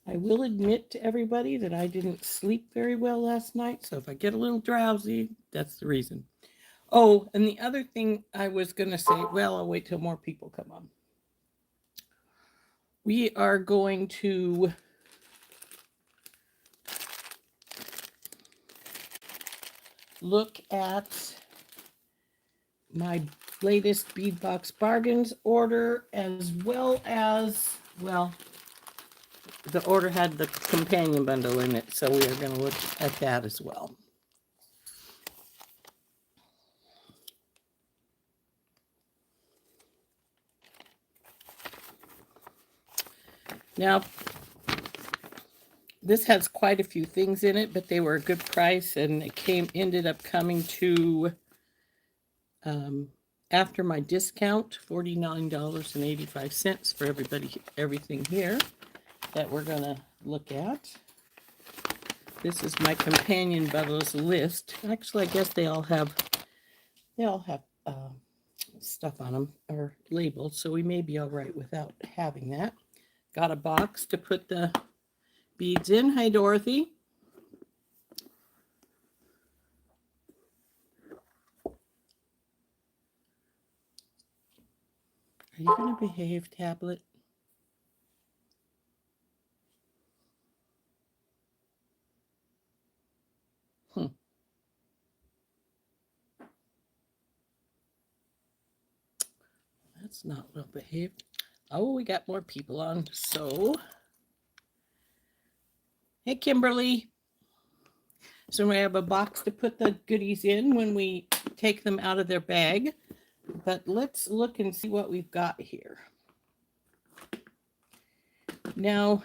I will admit to everybody that I didn't sleep very well last night, so if I get a little drowsy, that's the reason. Oh, and the other thing I was going to say, well, I'll wait till more people come on. We are going to look at my latest beadbox bargains order, as well as, well, the order had the companion bundle in it, so we are going to look at that as well. Now, this has quite a few things in it, but they were a good price, and it ended up coming to, after my discount, $49.85 for everything here that we're going to look at. This is my companion bundles list. Actually, I guess they all have stuff on them, or labeled, so we may be all right without having that. Got a box to put the beads in. Hi, Dorothy. Are you going to behave, tablet? That's not well behaved. Oh, we got more people on. So, hey, Kimberly. So we have a box to put the goodies in when we take them out of their bag. But let's look and see what we've got here. Now,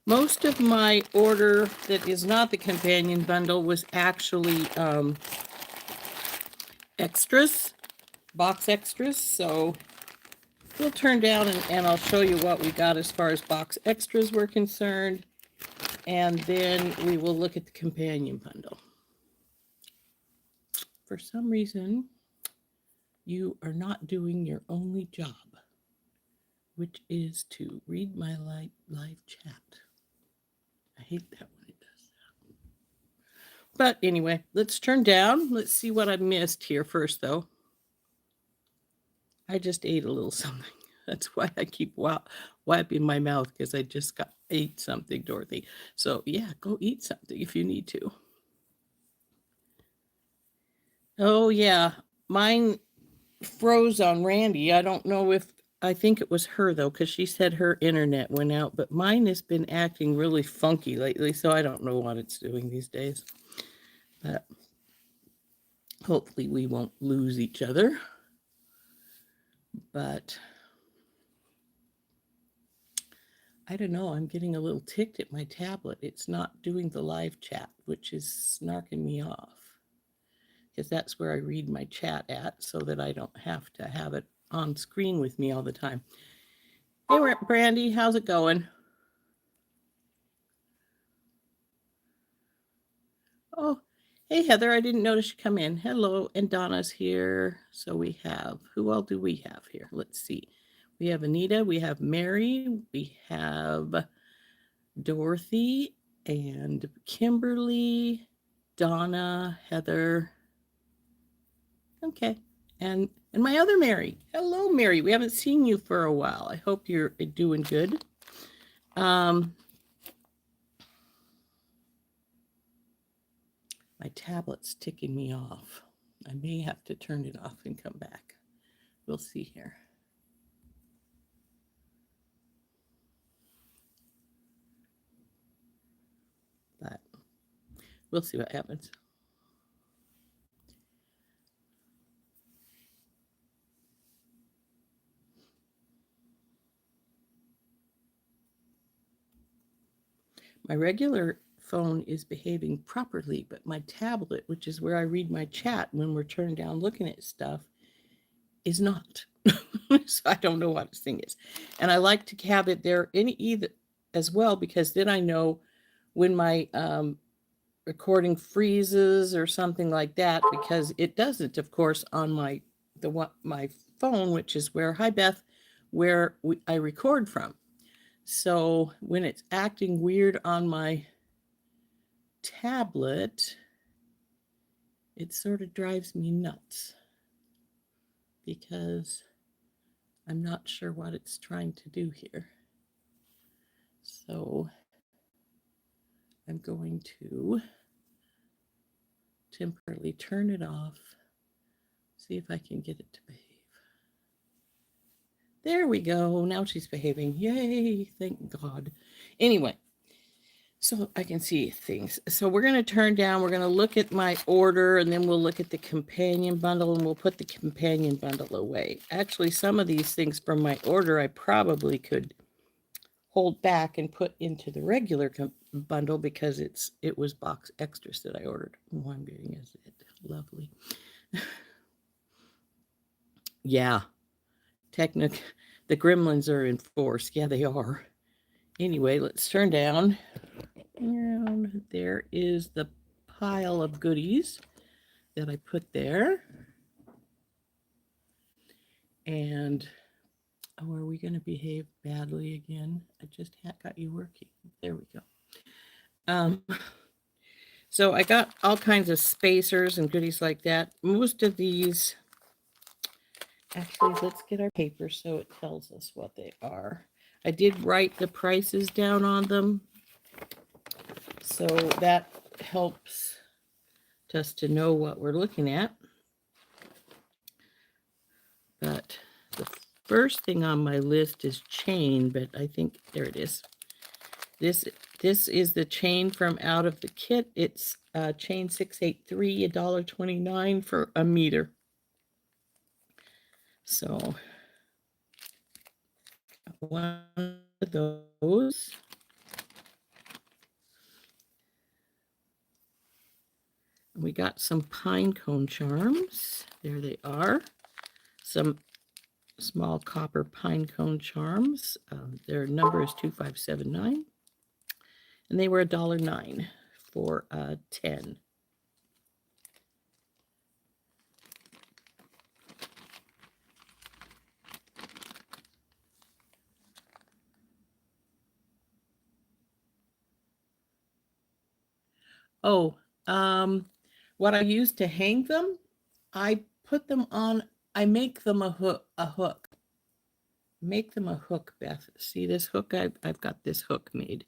most of my order that is not the companion bundle was actually extras, box extras. So we'll turn down and I'll show you what we got as far as box extras were concerned. And then we will look at the companion bundle. For some reason, you are not doing your only job, which is to read my live chat. I hate that when it does that. But anyway, let's turn down. Let's see what I missed here first, though. I just ate a little something. That's why I keep wiping my mouth, because I just ate something, Dorothy. So yeah, go eat something if you need to. Oh yeah, mine froze on Randy. I don't know if, I think it was her though, because she said her internet went out, but mine has been acting really funky lately, so I don't know what it's doing these days. But hopefully we won't lose each other. But I don't know, I'm getting a little ticked at my tablet. It's not doing the live chat, which is snarking me off, because that's where I read my chat at, so that I don't have to have it on screen with me all the time. Hey, Brandy, how's it going? Oh, hey, Heather, I didn't notice you come in. Hello, and Donna's here. So we have, who all do we have here? Let's see. We have Anita, we have Mary, we have Dorothy, and Kimberly, Donna, Heather. Okay, and my other Mary. Hello, Mary. We haven't seen you for a while. I hope you're doing good. My tablet's ticking me off. I may have to turn it off and come back. We'll see here. But we'll see what happens. My regular phone is behaving properly, but my tablet, which is where I read my chat when we're turned down looking at stuff, is not. So I don't know what this thing is. And I like to have it there in either as well, because then I know when my recording freezes or something like that, because it doesn't, of course, on my phone, which is where, hi Beth, where I record from. So when it's acting weird on my tablet, it sort of drives me nuts because I'm not sure what it's trying to do here. So I'm going to temporarily turn it off, see if I can get it to behave. There we go. Now she's behaving. Yay, thank God. Anyway, so I can see things. So we're going to turn down, we're going to look at my order, and then we'll look at the companion bundle, and we'll put the companion bundle away. Actually, some of these things from my order I probably could hold back and put into the regular bundle because it was box extras that I ordered. Oh, I'm getting it. Lovely. Yeah, the gremlins are in force. Yeah, they are. Anyway, let's turn down. And there is the pile of goodies that I put there. And oh, are we going to behave badly again? I just got you working. There we go. So I got all kinds of spacers and goodies like that. Most of these, actually, let's get our paper so it tells us what they are. I did write the prices down on them, so that helps us to know what we're looking at. But the first thing on my list is chain, but I think there it is. This is the chain from out of the kit. It's chain 683, $1.29 for a meter. So one of those. We got some pine cone charms. There they are. Some small copper pine cone charms. Their number is 2579. And they were $1.09 for 10. Oh, what I use to hang them, I put them on, I make them a hook. Make them a hook, Beth. See this hook? I've got this hook made,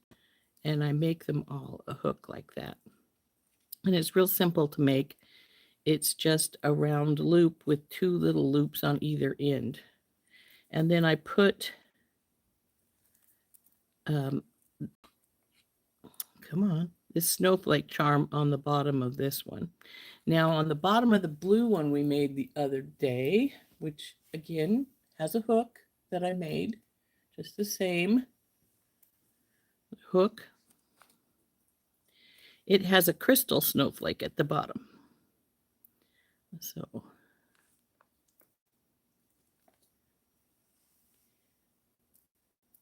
and I make them all a hook like that. And it's real simple to make. It's just a round loop with two little loops on either end. And then I put, come on, this snowflake charm on the bottom of this one. Now on the bottom of the blue one we made the other day, which again has a hook that I made, just the same hook. It has a crystal snowflake at the bottom. So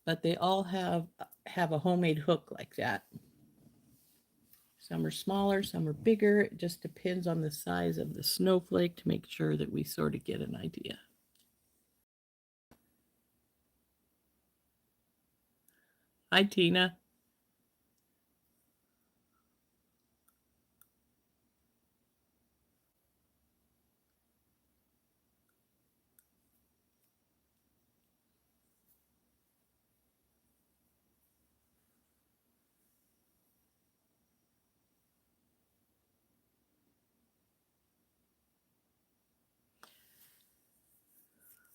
but they all have a homemade hook like that. Some are smaller, some are bigger. It just depends on the size of the snowflake to make sure that we sort of get an idea. Hi, Tina.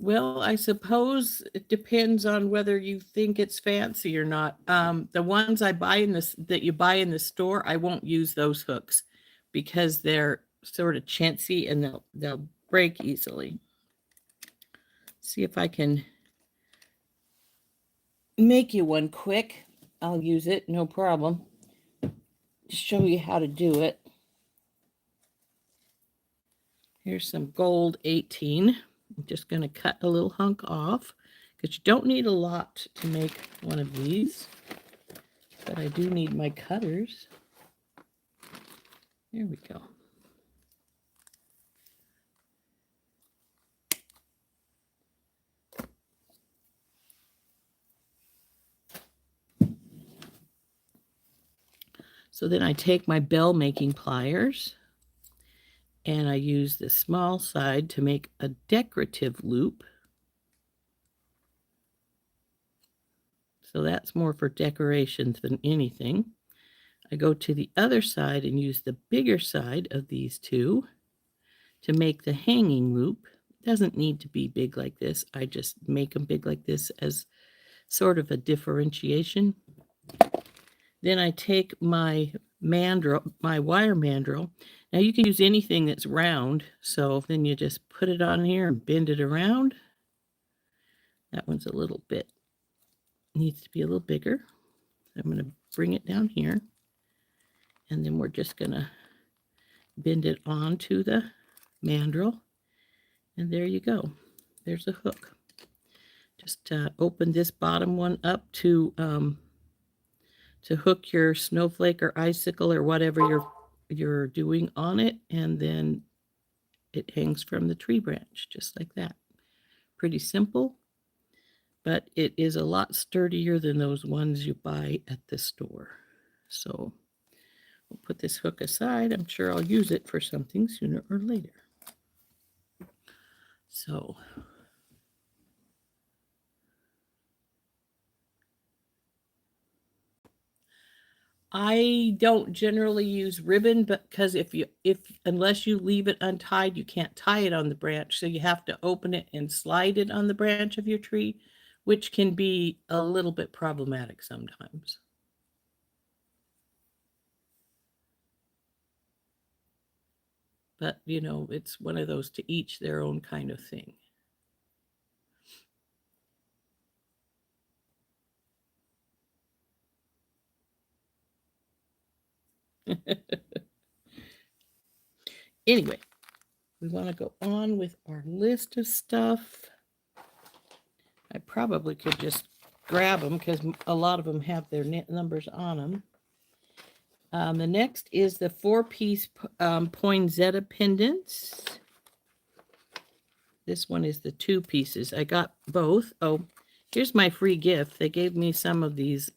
Well, I suppose it depends on whether you think it's fancy or not. The ones I buy that you buy in the store, I won't use those hooks because they're sort of chancy and they'll break easily. See if I can make you one quick. I'll use it, no problem. To show you how to do it. Here's some gold 18. I'm just going to cut a little hunk off because you don't need a lot to make one of these, but I do need my cutters. There we go. So then I take my bell making pliers and I use the small side to make a decorative loop. So that's more for decorations than anything. I go to the other side and use the bigger side of these two to make the hanging loop. It doesn't need to be big like this. I just make them big like this as sort of a differentiation. Then I take my mandrel, my wire mandrel. Now you can use anything that's round. So then you just put it on here and bend it around. That one's a little bit, needs to be a little bigger. I'm going to bring it down here. And then we're just going to bend it onto the mandrel. And there you go. There's a hook. Just open this bottom one up to hook your snowflake or icicle or whatever you're doing on it, and then it hangs from the tree branch just like that. Pretty simple, but it is a lot sturdier than those ones you buy at the store. So we'll put this hook aside. I'm sure I'll use it for something sooner or later. So I don't generally use ribbon, but because unless you leave it untied, you can't tie it on the branch. So you have to open it and slide it on the branch of your tree, which can be a little bit problematic sometimes. But, you know, it's one of those to each their own kind of thing. Anyway, we want to go on with our list of stuff. I probably could just grab them because a lot of them have their numbers on them. The next is the 4-piece poinsettia pendants. This one is the 2 pieces. I got both. Oh, here's my free gift. They gave me some of these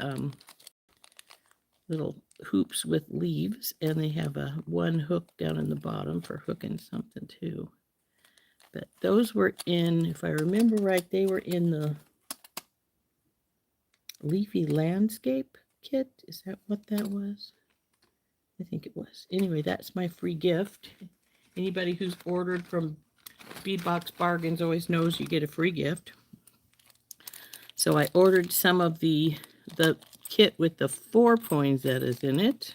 little hoops with leaves, and they have one hook down in the bottom for hooking something too. But those were in, if I remember right, they were in the Leafy Landscape kit. Is that what that was? I think it was. Anyway, that's my free gift. Anybody who's ordered from Beadbox Bargains always knows you get a free gift. So I ordered some of the kit with the 4 poinsettias in it.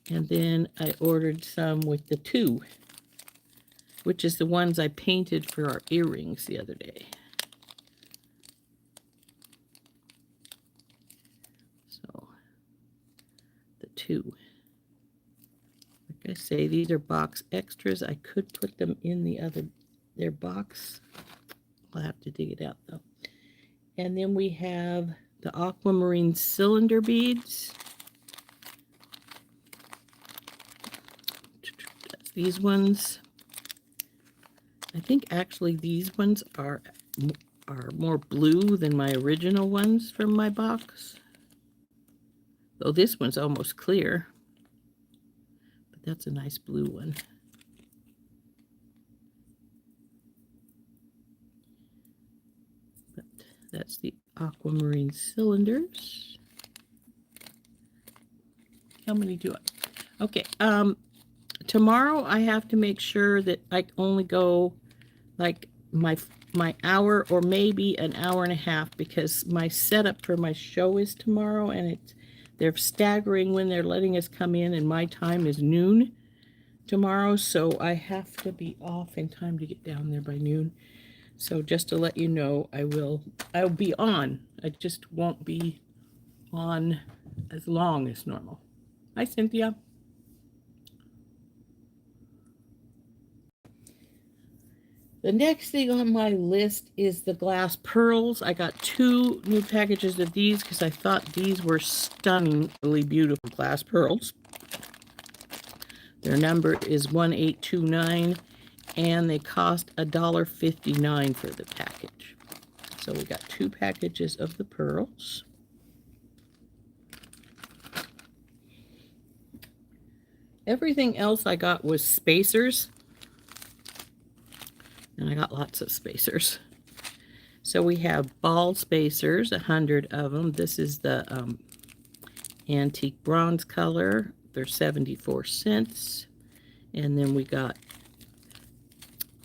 And then I ordered some with the 2, which is the ones I painted for our earrings the other day. So the 2. Like I say, these are box extras. I could put them in their box. I'll have to dig it out though. And then we have the aquamarine cylinder beads. That's these ones. I think actually these ones are more blue than my original ones from my box. Though this one's almost clear. But that's a nice blue one. But that's the aquamarine cylinders. How many do I? Okay. Tomorrow I have to make sure that I only go like my hour or maybe an hour and a half, because my setup for my show is tomorrow, and they're staggering when they're letting us come in, and my time is noon tomorrow, so I have to be off in time to get down there by noon. So just to let you know, I'll be on. I just won't be on as long as normal. Hi, Cynthia. The next thing on my list is the glass pearls. I got 2 new packages of these because I thought these were stunningly beautiful glass pearls. Their number is 1829, and they cost $1.59 for the package. So we got 2 packages of the pearls. Everything else I got was spacers, and I got lots of spacers. So we have ball spacers, 100 of them. This is the antique bronze color. They're 74 cents. And then we got,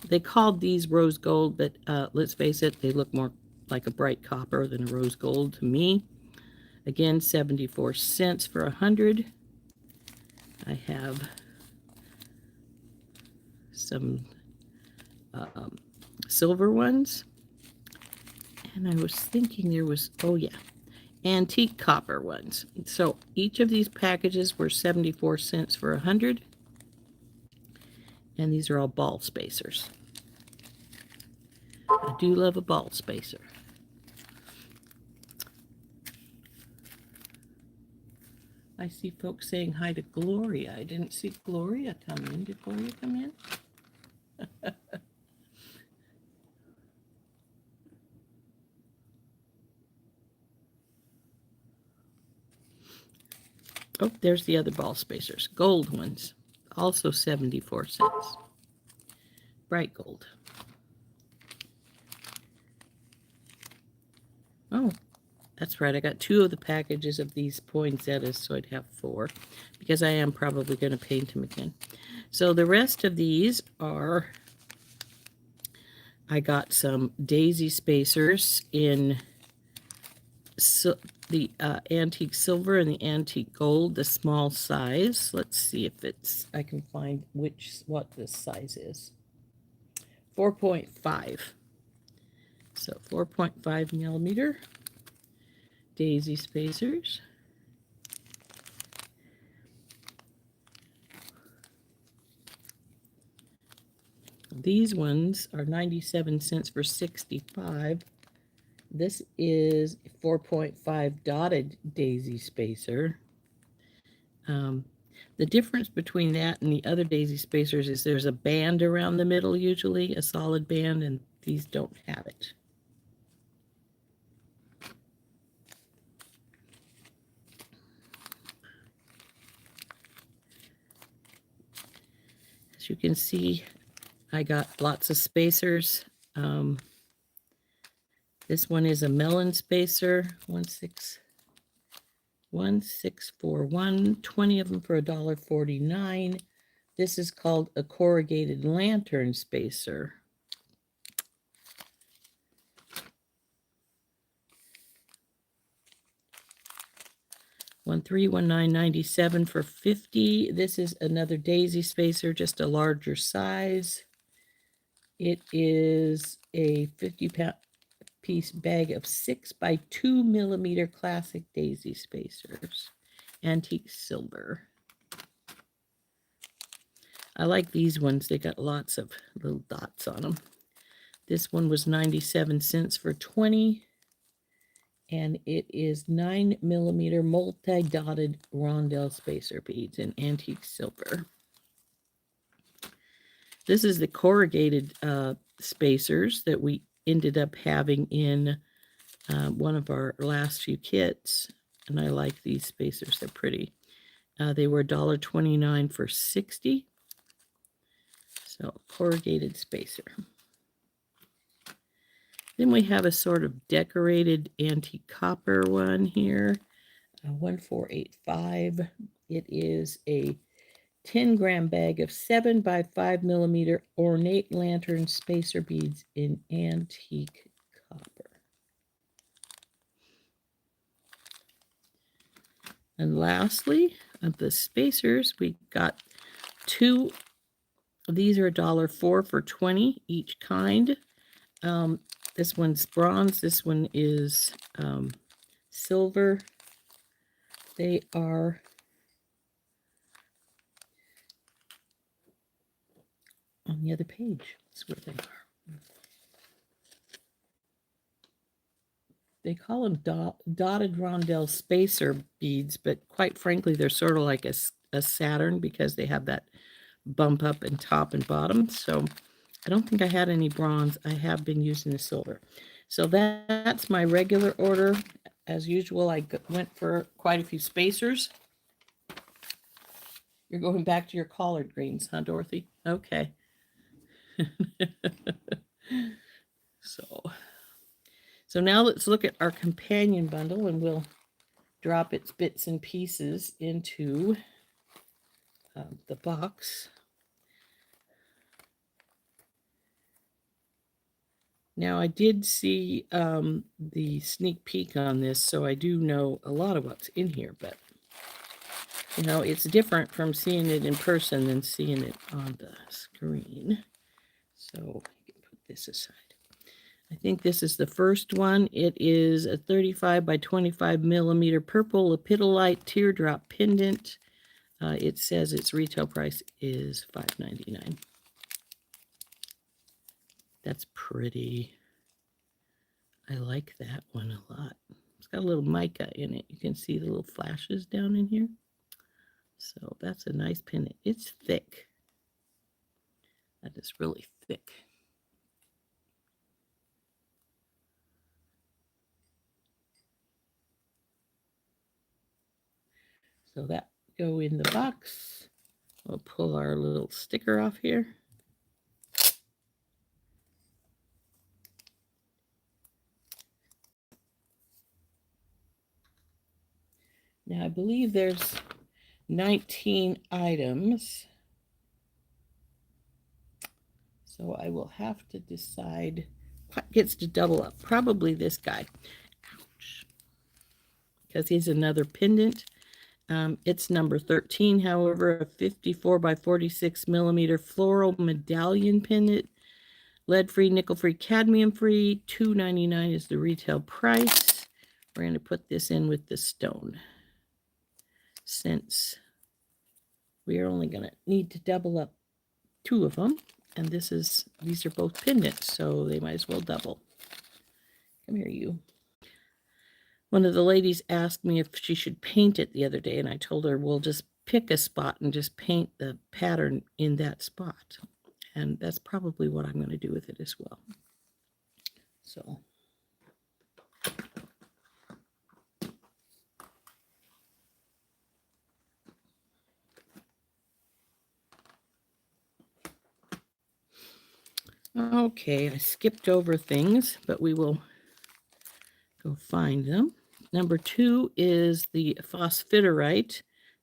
they called these rose gold, but let's face it, they look more like a bright copper than a rose gold to me. Again, 74 cents for 100. I have some silver ones. And I was thinking there was, oh yeah, antique copper ones. So each of these packages were 74 cents for 100. And these are all ball spacers. I do love a ball spacer. I see folks saying hi to Gloria. I didn't see Gloria come in. Did Gloria come in? Oh, there's the other ball spacers. Gold ones. Also 74 cents. Bright gold. Oh, that's right. I got 2 of the packages of these poinsettias, so I'd have 4, because I am probably going to paint them again. So the rest of these are, I got some daisy spacers in the antique silver and the antique gold, the small size. Let's see if I can find what this size is. 4.5. So 4.5 millimeter daisy spacers. These ones are 97 cents for 65. This is 4.5 dotted daisy spacer. The difference between that and the other daisy spacers is there's a band around the middle, usually a solid band, and these don't have it. As you can see, I got lots of spacers. This one is a melon spacer, 1641, 20 of them for $1.49. This is called a corrugated lantern spacer. $1319.97 for 50. This is another daisy spacer, just a larger size. It is a 50-piece bag of 6 by 2 millimeter classic daisy spacers, antique silver. I like these ones. They got lots of little dots on them. This one was 97 cents for 20. And it is 9 millimeter multi-dotted rondelle spacer beads in antique silver. This is the corrugated spacers that we ended up having in one of our last few kits. And I like these spacers. They're pretty. They were $1.29 for 60. So corrugated spacer. Then we have a sort of decorated antique copper one here, 1485. It is a 10-gram bag of 7 by 5 millimeter ornate lantern spacer beads in antique copper. And lastly, of the spacers, we got 2. These are $1.04 for 20 each kind. This one's bronze. This one is silver. They are on the other page. That's where they are. They call them dotted rondelle spacer beads, but quite frankly, they're sort of like a Saturn because they have that bump up in top and bottom. So I don't think I had any bronze. I have been using the silver. So that's my regular order. As usual, I went for quite a few spacers. You're going back to your collard greens, huh, Dorothy? Okay. so, so now let's look at our companion bundle, and we'll drop its bits and pieces into the box. Now, I did see the sneak peek on this, so I do know a lot of what's in here, but, you know, it's different from seeing it in person than seeing it on the screen. So, I can put this aside. I think this is the first one. It is a 35 by 25 millimeter purple lepidolite teardrop pendant. It says its retail price is $5.99. That's pretty. I like that one a lot. It's got a little mica in it. You can see the little flashes down in here. So that's a nice pendant. It's thick. That is really thick. So that go in the box. We'll pull our little sticker off here. Now I believe there's 19 items. So I will have to decide what gets to double up. Probably this guy. Ouch. Because he's another pendant. It's number 13, however, a 54 by 46 millimeter floral medallion pendant. Lead-free, nickel-free, cadmium-free. $2.99 is the retail price. We're going to put this in with the stone, since we are only going to need to double up 2 of them. And these are both pendants, so they might as well double. Come here, you. One of the ladies asked me if she should paint it the other day, and I told her, well, just pick a spot and just paint the pattern in that spot. And that's probably what I'm going to do with it as well. So. Okay, I skipped over things, but we will go find them. Number 2 is the phosphiterite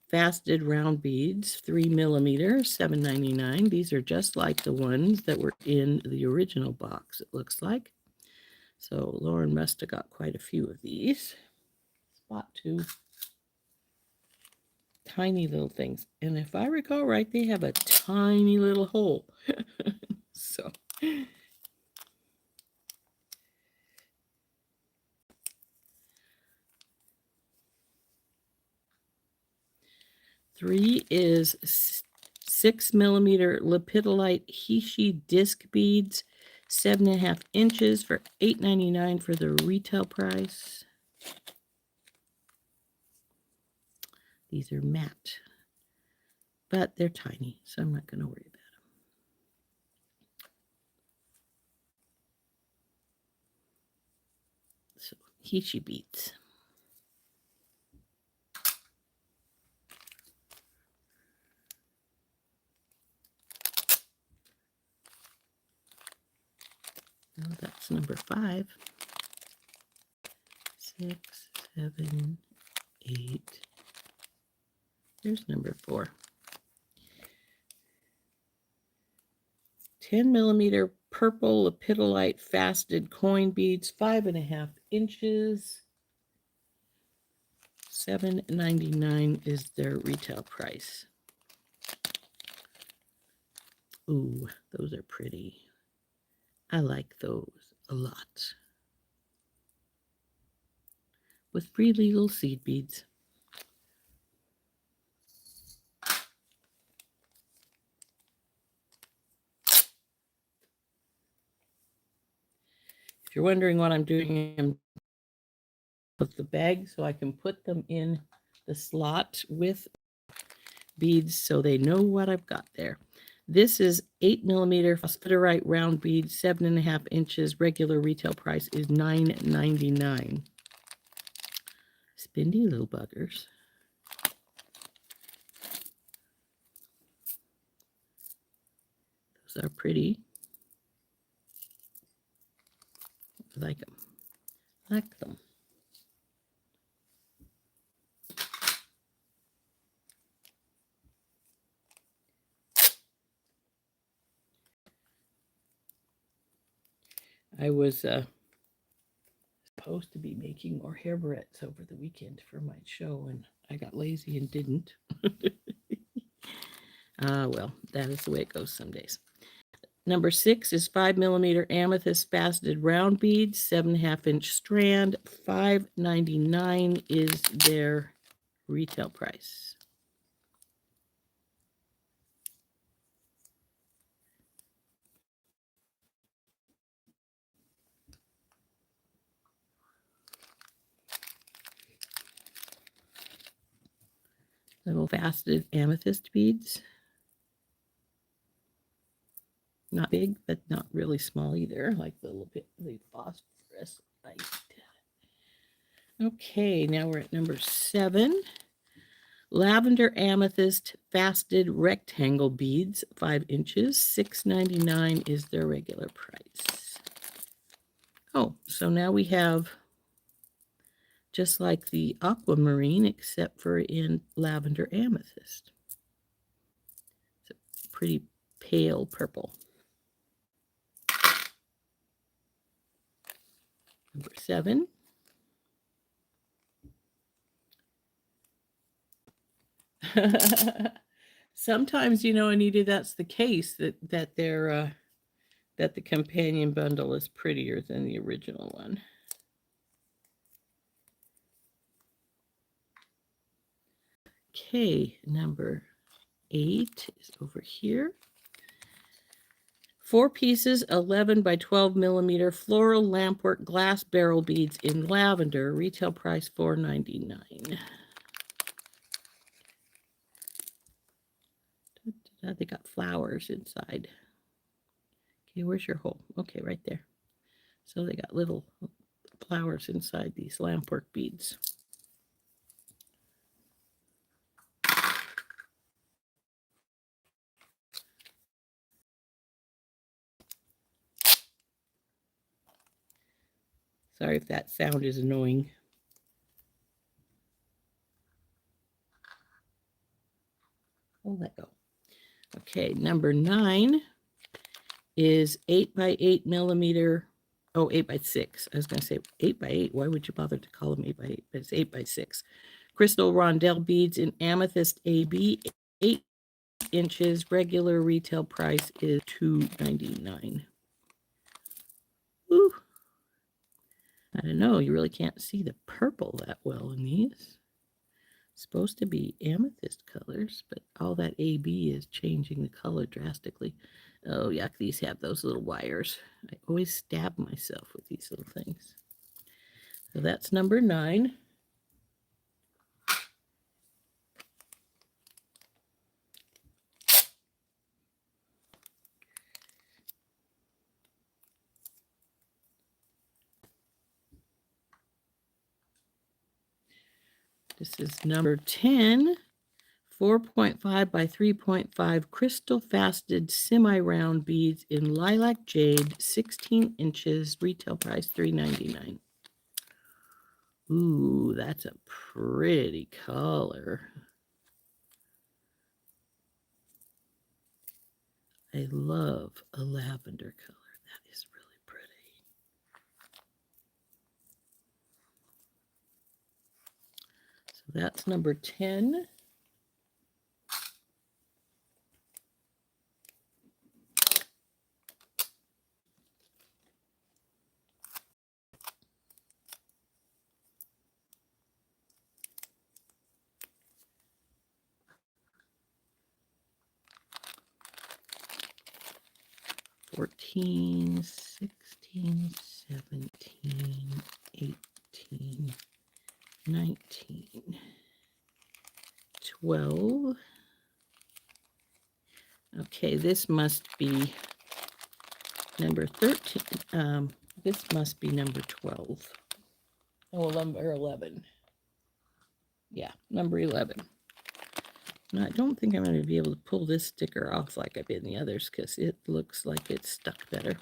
faceted round beads, 3 millimeter, $7.99. These are just like the ones that were in the original box, it looks like. So Lauren must have got quite a few of these. Spot 2. Tiny little things. And if I recall right, they have a tiny little hole. So. Three is 6 millimeter lepidolite Hishi disc beads, 7.5 inches for $8.99 for the retail price. These are matte, but they're tiny, so I'm not going to worry about them. So Hishi beads. Oh, that's number 5. 6, 7, 8. There's number 4. 10 millimeter purple lepidolite faceted coin beads, 5.5 inches. $7.99 is their retail price. Ooh, those are pretty. I like those a lot. With free little seed beads. If you're wondering what I'm doing, I'm with the bag so I can put them in the slot with beads so they know what I've got there. This is 8 millimeter phosphiterite round bead, 7.5 inches. Regular retail price is $9.99. Spindy little buggers. Those are pretty. Like them. Like them. I was supposed to be making more hair barrettes over the weekend for my show, and I got lazy and didn't. Well, that is the way it goes some days. Number 6 is 5mm amethyst faceted round beads, 7.5-inch strand. $5.99 is their retail price. Little faceted amethyst beads. Not big, but not really small either, like the little bit the phosphorus light. Okay, now we're at number 7. Lavender amethyst faceted rectangle beads, 5 inches. $6.99 is their regular price. Oh, so now we have just like the aquamarine, except for in lavender amethyst. It's a pretty pale purple. Number 7. Sometimes, Anita, that's the case that they're that the companion bundle is prettier than the original one. Okay, number 8 is over here. 4 pieces, 11 by 12mm floral lampwork glass barrel beads in lavender. Retail price $4.99. They got flowers inside. Okay, where's your hole? Okay, right there. So they got little flowers inside these lampwork beads. Sorry if that sound is annoying. I'll let go. Okay, number 9 is 8 by 8mm. Oh, 8 by 6. I was going to say 8 by 8. Why would you bother to call them 8 by 8? But it's 8 by 6. Crystal rondelle beads in amethyst AB, 8 inches. Regular retail price is $2.99. Ooh. I don't know. You really can't see the purple that well in these. Supposed to be amethyst colors, but all that AB is changing the color drastically. Oh, yuck, these have those little wires. I always stab myself with these little things. So that's number 9. This is number 10. 4.5 by 3.5 crystal faceted semi-round beads in lilac jade, 16 inches, retail price $3.99. Ooh, that's a pretty color. I love a lavender color. That is really pretty. So that's number 10. $14, $16, $17, $18, $19, $12. Okay, this must be number 13. This must be number 12. Oh, number 11. Yeah, number 11. I don't think I'm going to be able to pull this sticker off like I've been the others because it looks like it's stuck better.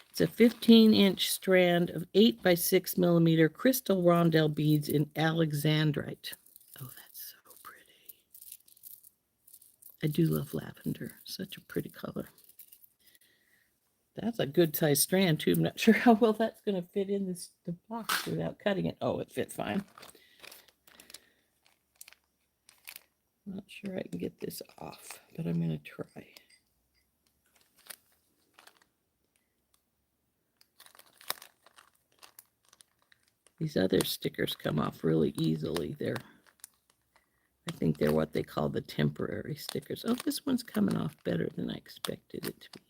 It's a 15-inch strand of 8 by 6 millimeter crystal rondelle beads in alexandrite. Oh, that's so pretty. I do love lavender. Such a pretty color. That's a good size strand too. I'm not sure how well that's going to fit in the box without cutting it. Oh, it fit fine. Not sure I can get this off, but I'm going to try. These other stickers come off really easily. I think they're what they call the temporary stickers. Oh, this one's coming off better than I expected it to be.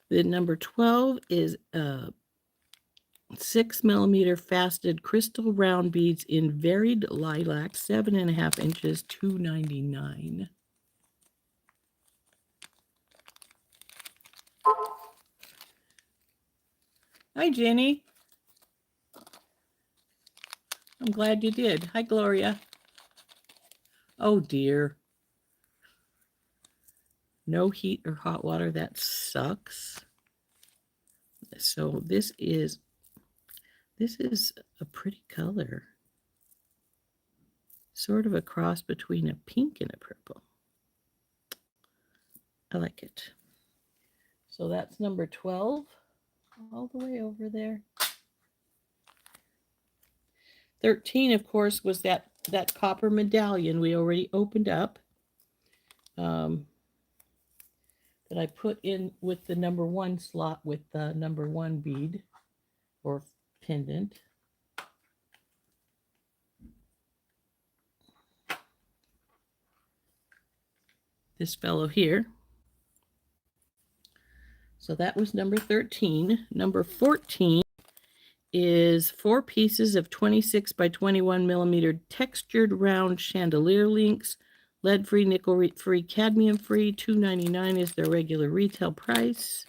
The number 12 is 6 millimeter faceted crystal round beads in varied lilac, 7.5 inches, $2.99. Hi, Jenny. I'm glad you did. Hi, Gloria. Oh, dear. No heat or hot water. That sucks. So this is a pretty color. Sort of a cross between a pink and a purple. I like it. So that's number 12, all the way over there. 13, of course, was that copper medallion we already opened up. That I put in with the number 1 slot with the number 1 bead or pendant. This fellow here. So that was number 13. Number 14 is 4 pieces of 26 by 21 millimeter textured round chandelier links, lead-free, nickel-free, cadmium-free. $2.99 is their regular retail price.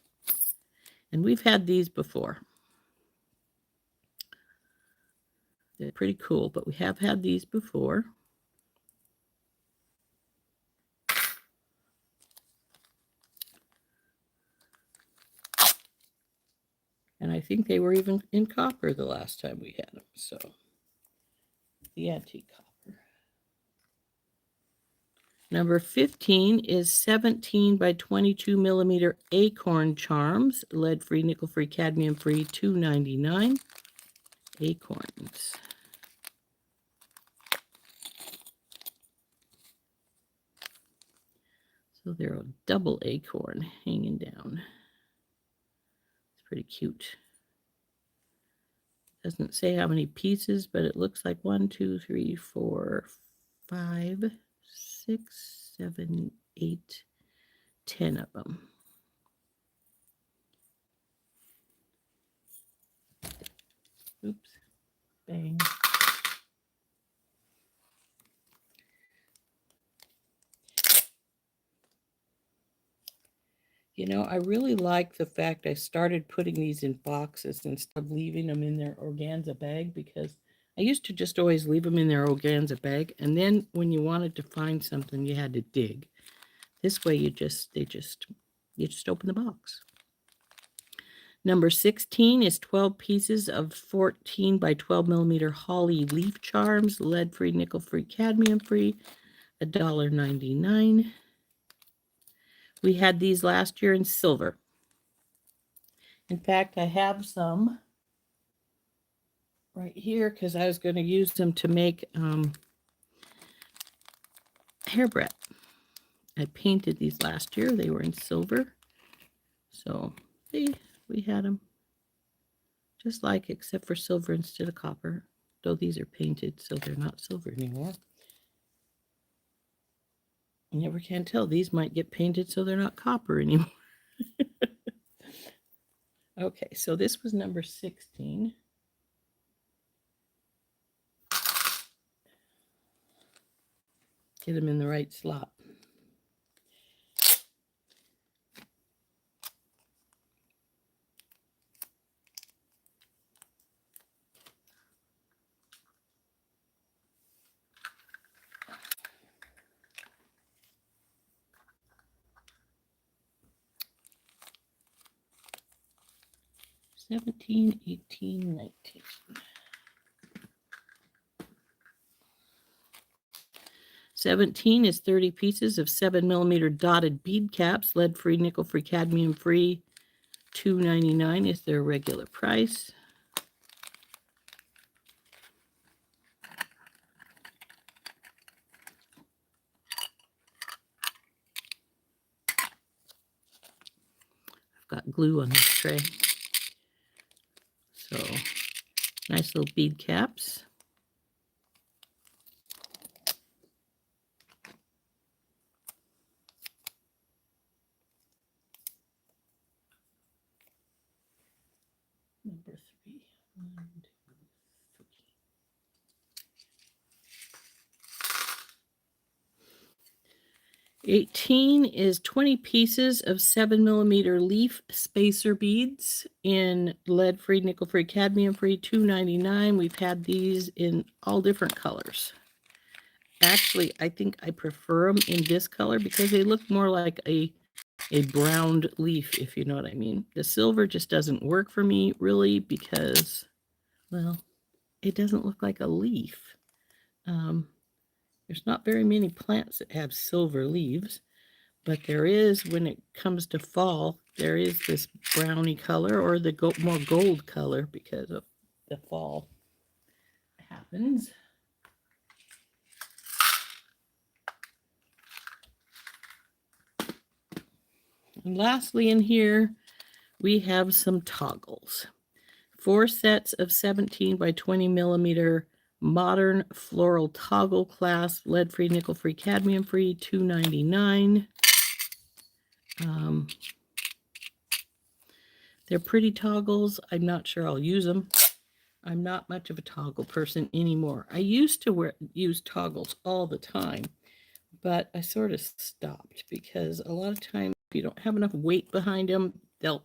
And we've had these before. They're pretty cool, but we have had these before. And I think they were even in copper the last time we had them. So the antique copper. Number 15 is 17 by 22 millimeter acorn charms, lead-free, nickel-free, cadmium-free, $2.99. Acorns. So they're a double acorn hanging down. It's pretty cute. Doesn't say how many pieces, but it looks like 1, 2, 3, 4, 5, 6, 7, 8, 10 of them. Oops. Bang. You know, I really like the fact I started putting these in boxes instead of leaving them in their organza bag, because I used to just always leave them in their organza bag, and then when you wanted to find something, you had to dig. This way, you just open the box. Number 16 is 12 pieces of 14 by 12 millimeter holly leaf charms, lead-free, nickel-free, cadmium-free, $1.99. We had these last year in silver. In fact, I have some right here because I was going to use them to make hairbreadth. I painted these last year. They were in silver. So we had them just like, except for silver instead of copper, though these are painted, so they're not silver anymore. You never can tell. These might get painted so they're not copper anymore. Okay, so this was number 16. Get them in the right slot. $17, $18, $19. 17 is 30 pieces of 7mm dotted bead caps, lead-free, nickel-free, cadmium-free. $2.99 is their regular price. I've got glue on this tray. So, nice little bead caps. Number 3. 1, 2, 3. 18 is 20 pieces of 7mm leaf spacer beads in lead-free, nickel-free, cadmium-free. $2.99. We've had these in all different colors. Actually, I think I prefer them in this color because they look more like a browned leaf, if you know what I mean. The silver just doesn't work for me really because, well, it doesn't look like a leaf. There's not very many plants that have silver leaves, but there is, when it comes to fall, there is this browny color or the more gold color because of the fall happens. And lastly in here, we have some toggles. 4 sets of 17 by 20mm modern floral toggle clasp, lead-free, nickel-free, cadmium-free. $2.99. They're pretty toggles. I'm not sure I'll use them. I'm not much of a toggle person anymore. I used to use toggles all the time, but I sort of stopped because a lot of times if you don't have enough weight behind them, they'll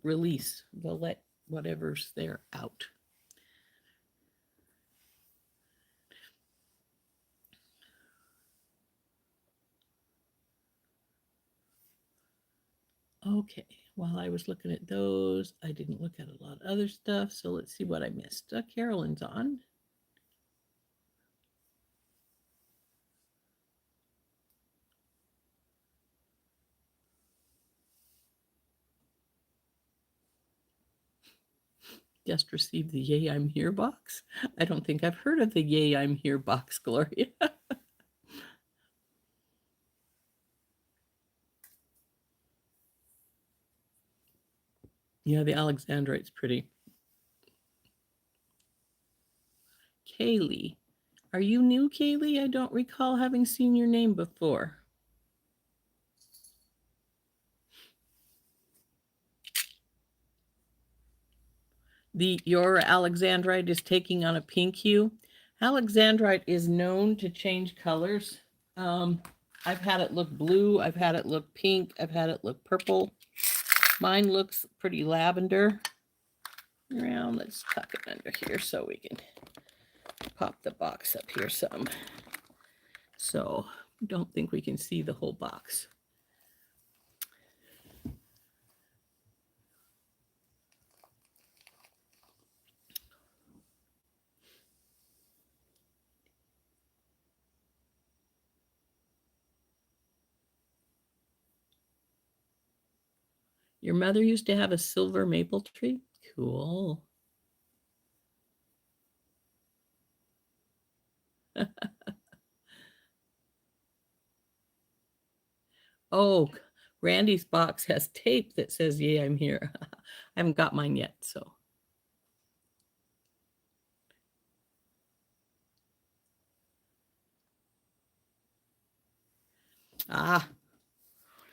release. They'll let whatever's there out. Okay, while I was looking at those, I didn't look at a lot of other stuff, so let's see what I missed. Carolyn's on. Just received the Yay, I'm Here box. I don't think I've heard of the Yay, I'm Here box, Gloria. Yeah, the Alexandrite's pretty. Kaylee. Are you new, Kaylee? I don't recall having seen your name before. Your Alexandrite is taking on a pink hue. Alexandrite is known to change colors. I've had it look blue. I've had it look pink. I've had it look purple. Mine looks pretty lavender. Around, let's tuck it under here so we can pop the box up here some. So don't think we can see the whole box. Your mother used to have a silver maple tree? Cool. Oh, Randy's box has tape that says, "Yeah, I'm here." I haven't got mine yet, so.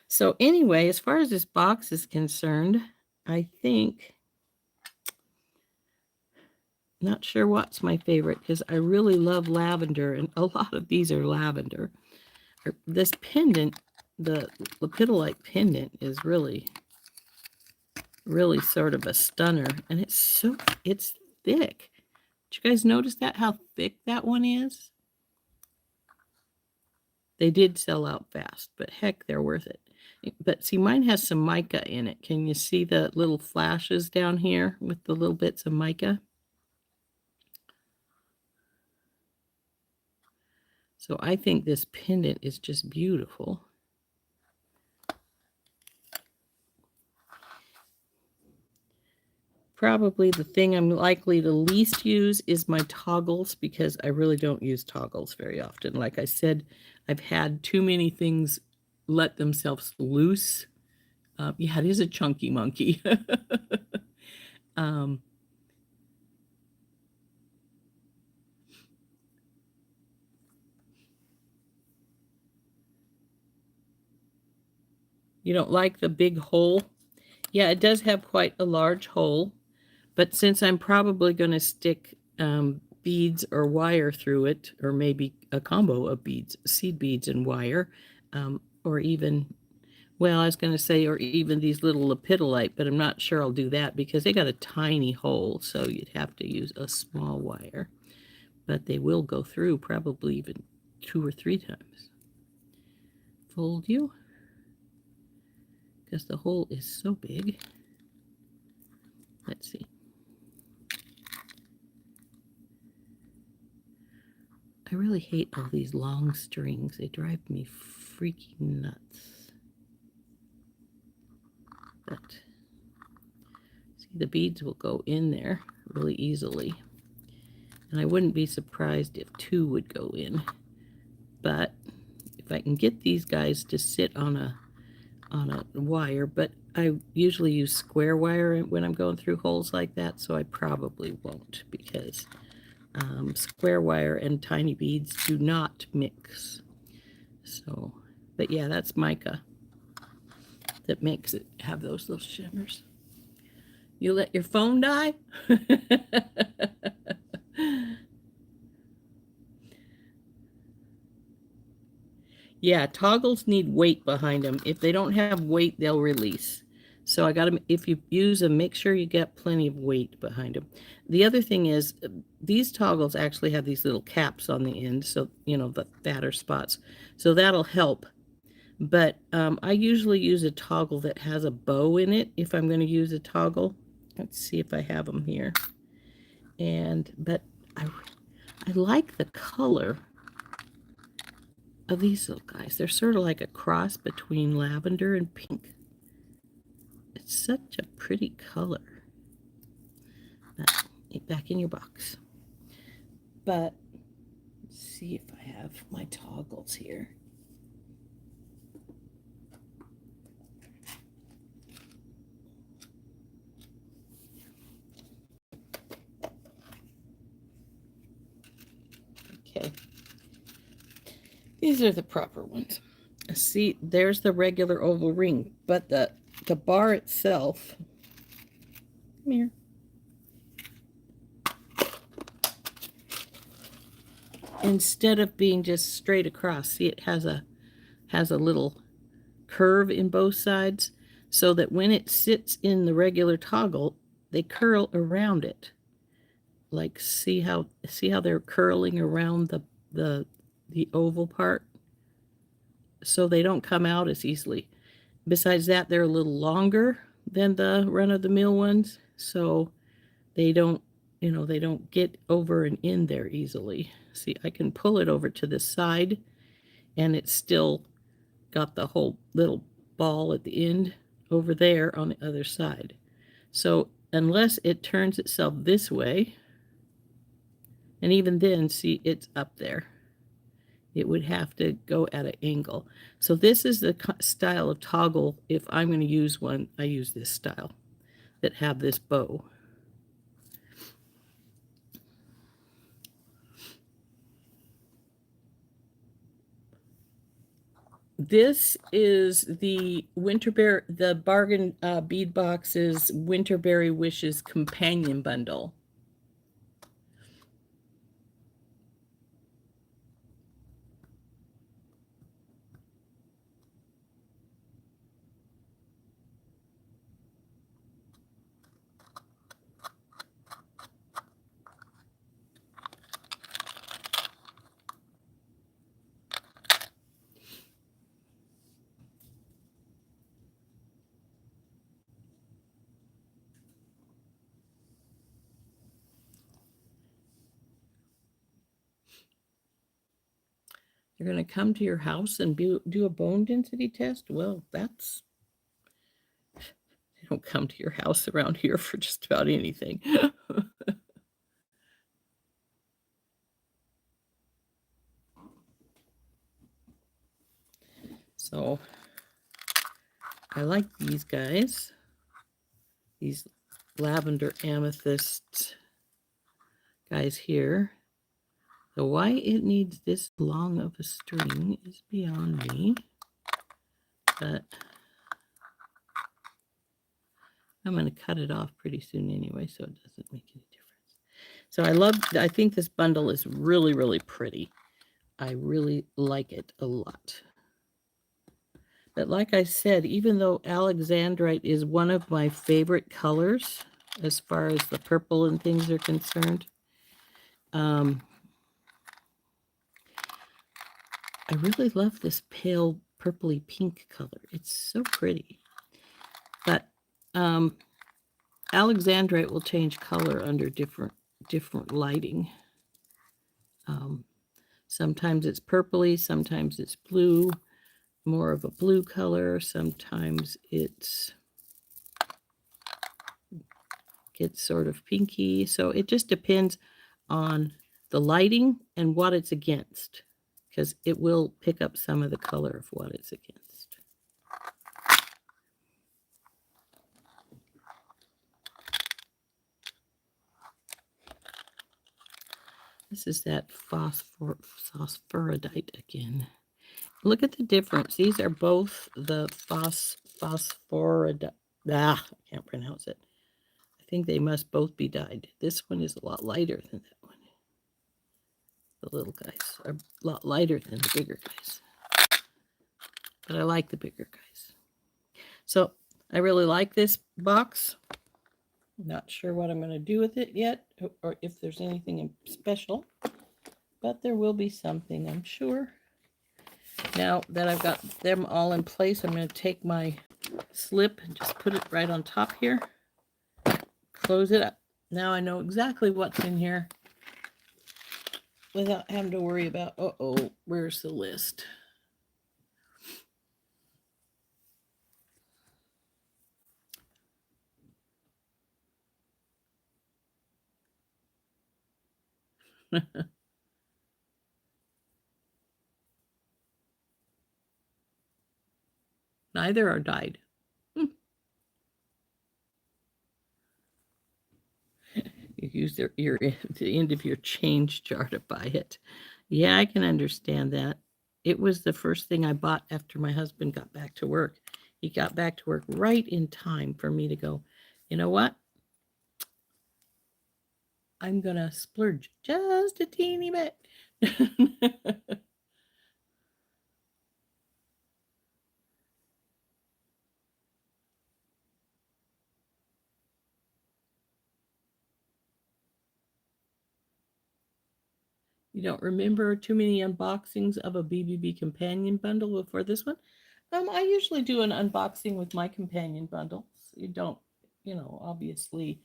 So anyway, as far as this box is concerned, I think, not sure what's my favorite because I really love lavender and a lot of these are lavender. This pendant, the lepidolite pendant, is really sort of a stunner, and it's thick. Did you guys notice that, how thick that one is? They did sell out fast, but heck, they're worth it. But see, mine has some mica in it. Can you see the little flashes down here with the little bits of mica? So I think this pendant is just beautiful. Probably the thing I'm likely to least use is my toggles, because I really don't use toggles very often. Like I said, I've had too many things let themselves loose. Yeah, it is a chunky monkey. You don't like the big hole? Yeah, it does have quite a large hole, but since I'm probably going to stick beads or wire through it, or maybe a combo of beads, seed beads and wire, or even, well, I was going to say, or even these little lepidolite, but I'm not sure I'll do that because they got a tiny hole, so you'd have to use a small wire. But they will go through probably even 2 or 3 times. Fold you, because the hole is so big. Let's see. I really hate all these long strings. They drive me freaking nuts. But see, the beads will go in there really easily. And I wouldn't be surprised if 2 would go in. But if I can get these guys to sit on a wire, but I usually use square wire when I'm going through holes like that, so I probably won't, because square wire and tiny beads do not mix. So, but yeah, that's mica that makes it have those little shimmers. You let your phone die? Yeah, toggles need weight behind them. If they don't have weight, they'll release. So I got to, if you use them, make sure you get plenty of weight behind them. The other thing is, these toggles actually have these little caps on the end, so, you know, the fatter spots. So that'll help. But I usually use a toggle that has a bow in it if I'm going to use a toggle. Let's see if I have them here. But I like the color of these little guys. They're sort of like a cross between lavender and pink. It's such a pretty color. Back in your box. But let's see if I have my toggles here. Okay. These are the proper ones. See, there's the regular oval ring, but the bar itself, come here, instead of being just straight across, see, it has a little curve in both sides, so that when it sits in the regular toggle, they curl around it. Like, see how they're curling around the oval part, so they don't come out as easily. Besides that, they're a little longer than the run-of-the-mill ones, so they don't, they don't get over and in there easily. See, I can pull it over to the side, and it's still got the whole little ball at the end over there on the other side. So unless it turns itself this way, and even then, see, it's up there. It would have to go at an angle. So this is the style of toggle. If I'm going to use one, I use this style that have this bow. This is the bargain bead box's Winterberry Wishes Companion Bundle. They're going to come to your house and do a bone density test? Well, they don't come to your house around here for just about anything. So I like these guys, these lavender amethyst guys here. So why it needs this long of a string is beyond me, but I'm going to cut it off pretty soon anyway, so it doesn't make any difference. So I think this bundle is really, really pretty. I really like it a lot. But like I said, even though Alexandrite is one of my favorite colors as far as the purple and things are concerned, I really love this pale purpley pink color. It's so pretty. But Alexandrite will change color under different lighting. Sometimes it's purpley, sometimes it's blue, more of a blue color. Sometimes it gets sort of pinky. So it just depends on the lighting and what it's against, because it will pick up some of the color of what it's against. This is that phosphoridite again. Look at the difference. These are both the phosphoridite. I can't pronounce it. I think they must both be dyed. This one is a lot lighter than that one. The little guys are a lot lighter than the bigger guys. But I like the bigger guys. So I really like this box. Not sure what I'm going to do with it yet, or if there's anything special. But there will be something, I'm sure. Now that I've got them all in place, I'm going to take my slip and just put it right on top here. Close it up. Now I know exactly what's in here without having to worry about, where's the list? Neither are dyed. You use the end of your change jar to buy it. Yeah, I can understand that. It was the first thing I bought after my husband got back to work. He got back to work right in time for me to go, you know what? I'm going to splurge just a teeny bit. You don't remember too many unboxings of a BBB companion bundle before this one? I usually do an unboxing with my companion bundles. You don't, obviously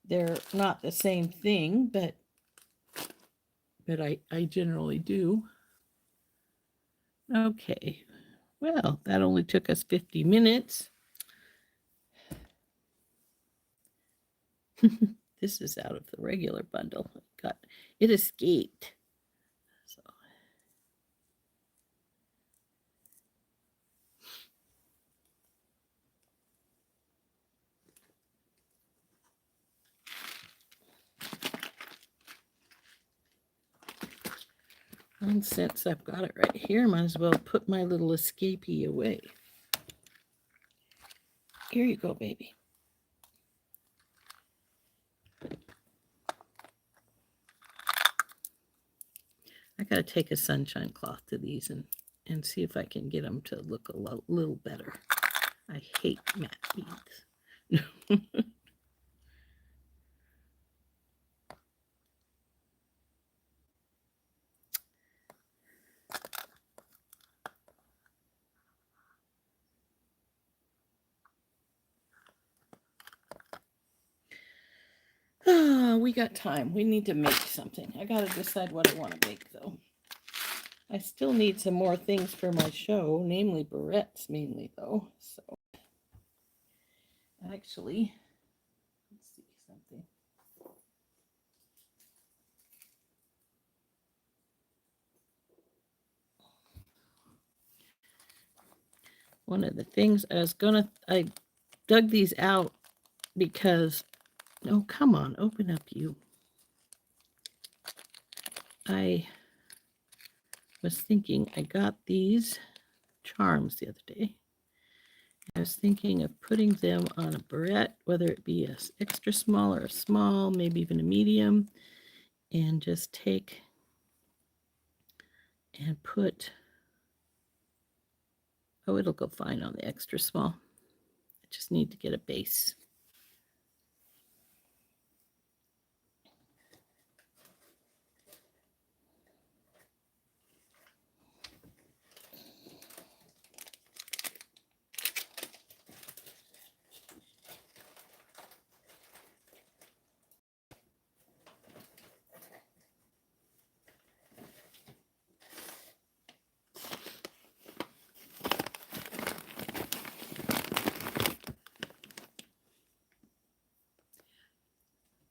they're not the same thing, but I generally do. Okay, well, that only took us 50 minutes. This is out of the regular bundle. It escaped. So. And since I've got it right here, might as well put my little escapee away. Here you go, baby. I got to take a sunshine cloth to these and see if I can get them to look a little better. I hate matte beads. We got time. We need to make something. I got to decide what I want to make, though. I still need some more things for my show, namely barrettes mainly though. So actually, let's see something. One of the things I dug these out because, oh, come on, open up you. I was thinking I got these charms the other day. I was thinking of putting them on a barrette, whether it be a extra small or a small, maybe even a medium, and just take and put, oh, it'll go fine on the extra small. I just need to get a base.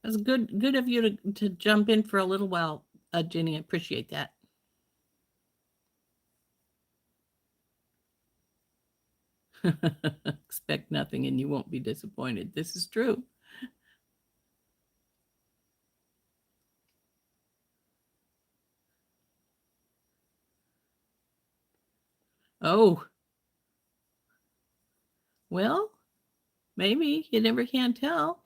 It was good of you to jump in for a little while, Jenny. I appreciate that. Expect nothing and you won't be disappointed. This is true. Oh, well, maybe. You never can tell.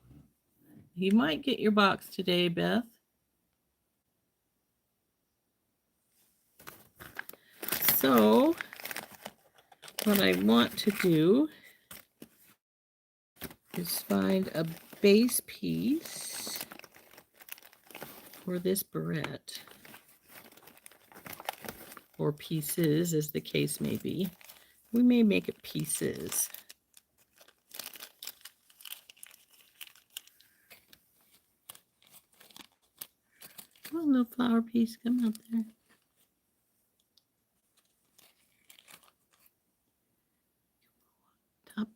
You might get your box today, Beth. So, what I want to do is find a base piece for this barrette, or pieces as the case may be. We may make it pieces. Oh, little flower piece, come out there. Top.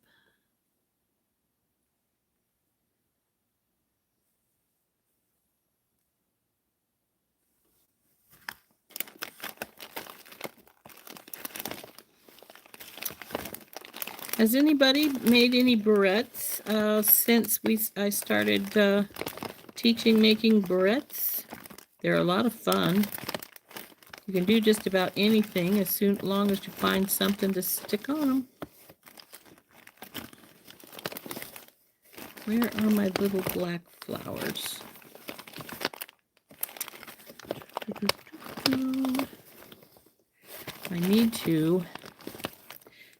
Has anybody made any barrettes since I started teaching making barrettes? They're a lot of fun. You can do just about anything as long as you find something to stick on them. Where are my little black flowers? I need to.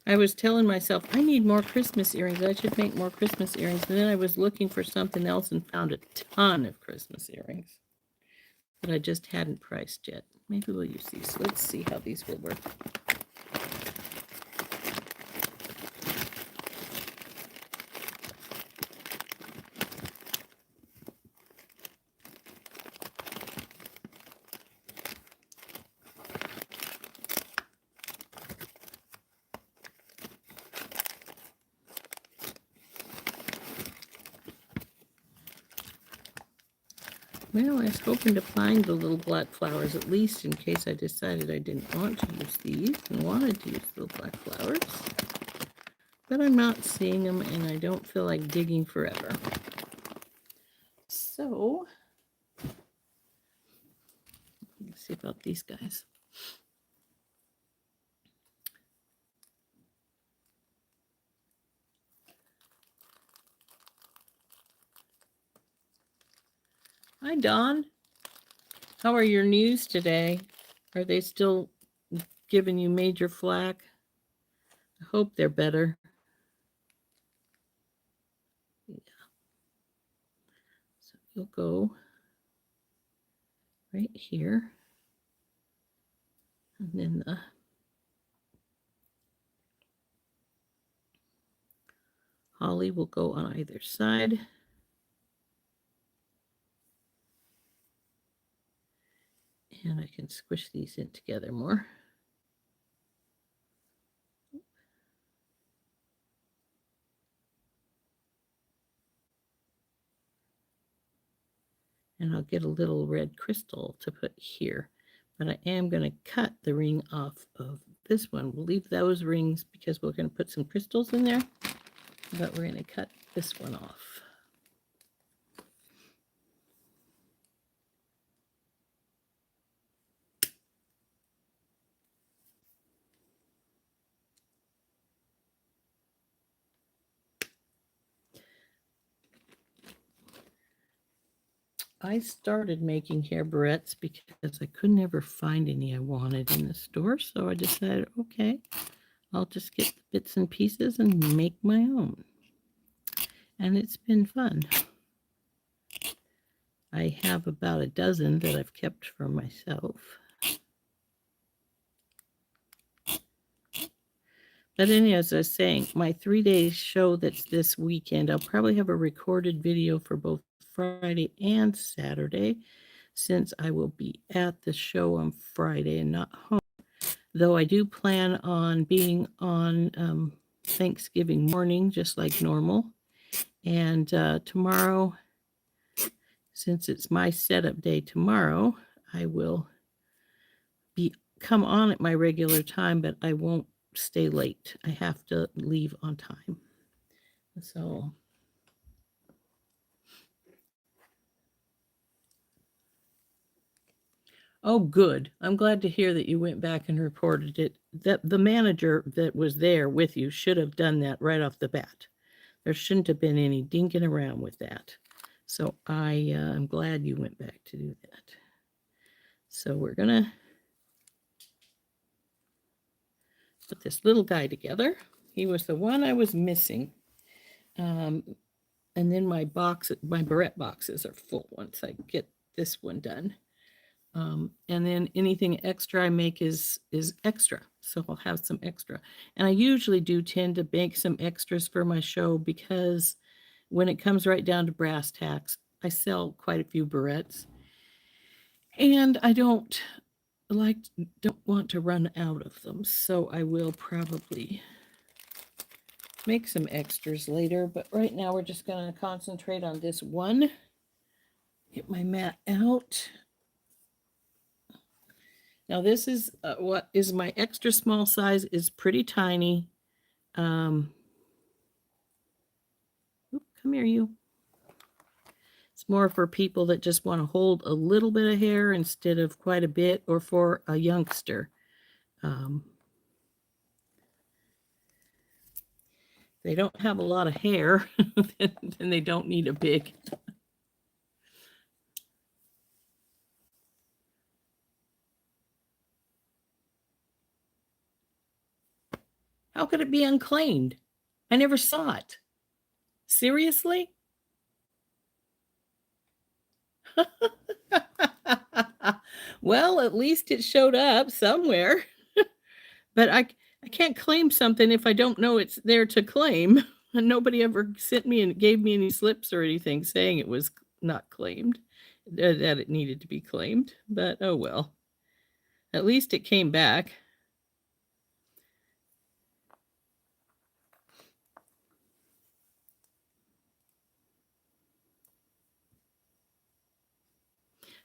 I was telling myself, I need more Christmas earrings. I should make more Christmas earrings. And then I was looking for something else and found a ton of Christmas earrings that I just hadn't priced yet. Maybe we'll use these. Let's see how these will work. Well, I was hoping to find the little black flowers, at least in case I decided I didn't want to use these and wanted to use little black flowers. But I'm not seeing them, and I don't feel like digging forever. So, let's see about these guys. Hi, Dawn. How are your news today? Are they still giving you major flack? I hope they're better. Yeah. So you'll go right here. And then the holly will go on either side. And I can squish these in together more. And I'll get a little red crystal to put here. But I am going to cut the ring off of this one. We'll leave those rings because we're going to put some crystals in there. But we're going to cut this one off. I started making hair barrettes because I could never find any I wanted in the store. So I decided, okay, I'll just get the bits and pieces and make my own. And it's been fun. I have about a dozen that I've kept for myself. But anyway, as I was saying, my 3-day show that's this weekend, I'll probably have a recorded video for both Friday and Saturday, since I will be at the show on Friday and not home. Though I do plan on being on Thanksgiving morning, just like normal. And tomorrow, since it's my setup day tomorrow, I will come on at my regular time, but I won't stay late. I have to leave on time. So oh, good. I'm glad to hear that you went back and reported it. That the manager that was there with you should have done that right off the bat. There shouldn't have been any dinking around with that. So I'm glad you went back to do that. So we're gonna put this little guy together. He was the one I was missing. And then my barrette boxes are full once I get this one done. And then anything extra I make is extra. So I'll have some extra. And I usually do tend to make some extras for my show because when it comes right down to brass tacks, I sell quite a few barrettes. And I don't want to run out of them. So I will probably make some extras later. But right now we're just going to concentrate on this one. Get my mat out. Now this is what is my extra small size is pretty tiny. Come here, you. It's more for people that just want to hold a little bit of hair instead of quite a bit, or for a youngster. They don't have a lot of hair, then they don't need a big. How could it be unclaimed? I never saw it. Seriously? Well, at least it showed up somewhere. But I can't claim something if I don't know it's there to claim. And nobody ever sent me and gave me any slips or anything saying it was not claimed, that it needed to be claimed. But oh well. At least it came back.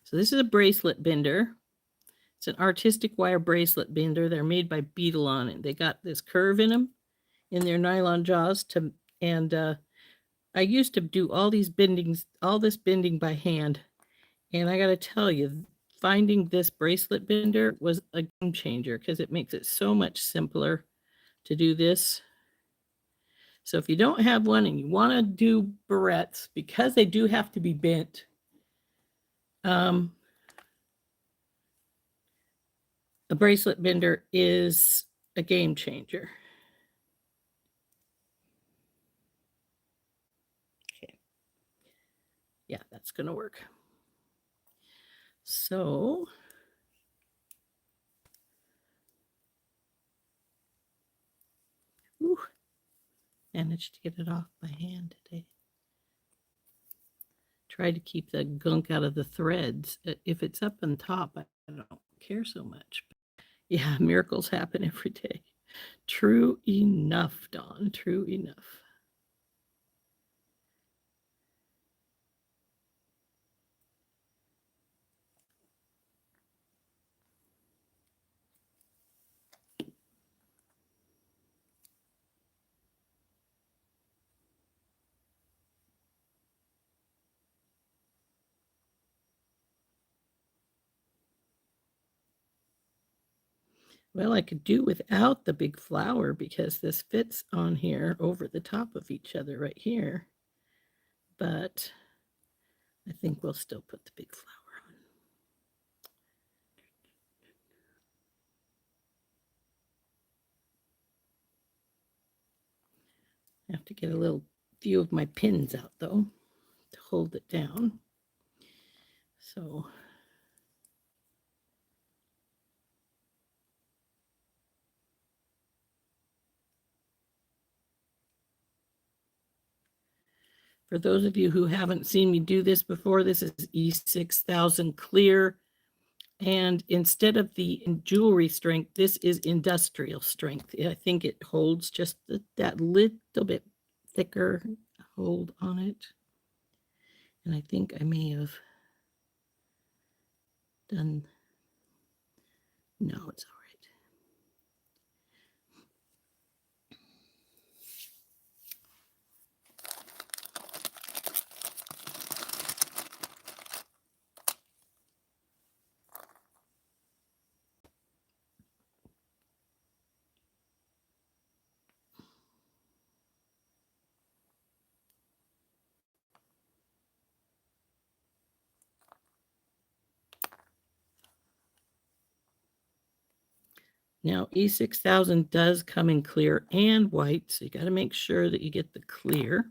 So this is a bracelet bender. It's an artistic wire bracelet bender. They're made by Beetlon, and they got this curve in them in their nylon jaws I used to do all this bending by hand. And I got to tell you, finding this bracelet bender was a game changer because it makes it so much simpler to do this. So if you don't have one and you want to do barrettes, because they do have to be bent, a bracelet bender is a game changer. Okay. Yeah, that's going to work. So managed to get it off by hand today. Try to keep the gunk out of the threads. If it's up on top, I don't care so much. Yeah, miracles happen every day. True enough, Dawn. True enough. Well, I could do without the big flower because this fits on here over the top of each other right here. But I think we'll still put the big flower on. I have to get a little few of my pins out though to hold it down. So for those of you who haven't seen me do this before, this is E6000 clear. And instead of the jewelry strength, this is industrial strength. I think it holds just that little bit thicker hold on it. And I think I may have done, no, it's all right. Now, E6000 does come in clear and white, so you got to make sure that you get the clear.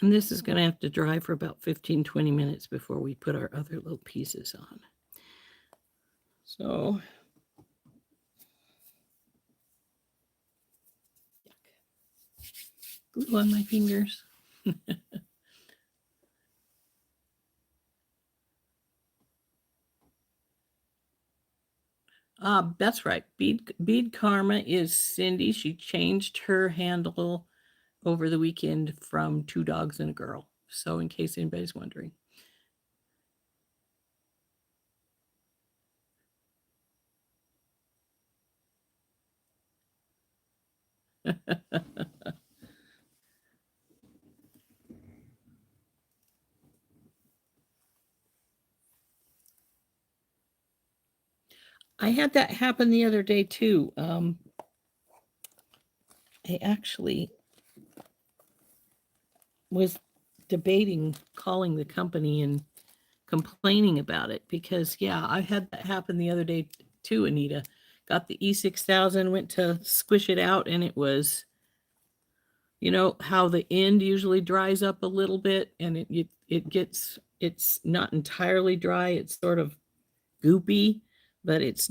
And this is going to have to dry for about 15-20 minutes before we put our other little pieces on. So glue on my fingers. That's right. Bead Karma is Cindy. She changed her handle over the weekend from 2 dogs and a girl. So in case anybody's wondering. I had that happen the other day too. I actually was debating calling the company and complaining about it because, yeah, I had that happen the other day too, Anita. Got the E6000, went to squish it out, and it was, you know, how the end usually dries up a little bit, and it's not entirely dry. It's sort of goopy, but it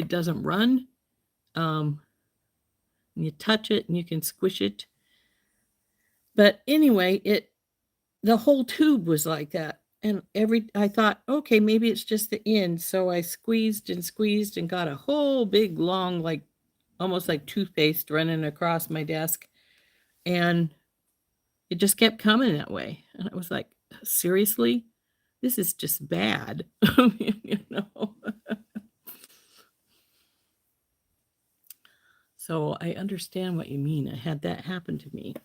doesn't run. You touch it and you can squish it. But anyway, the whole tube was like that. And I thought, okay, maybe it's just the end. So I squeezed and got a whole big long, like almost like toothpaste running across my desk. And it just kept coming that way. And I was like, seriously? This is just bad. You know? So I understand what you mean. I had that happen to me.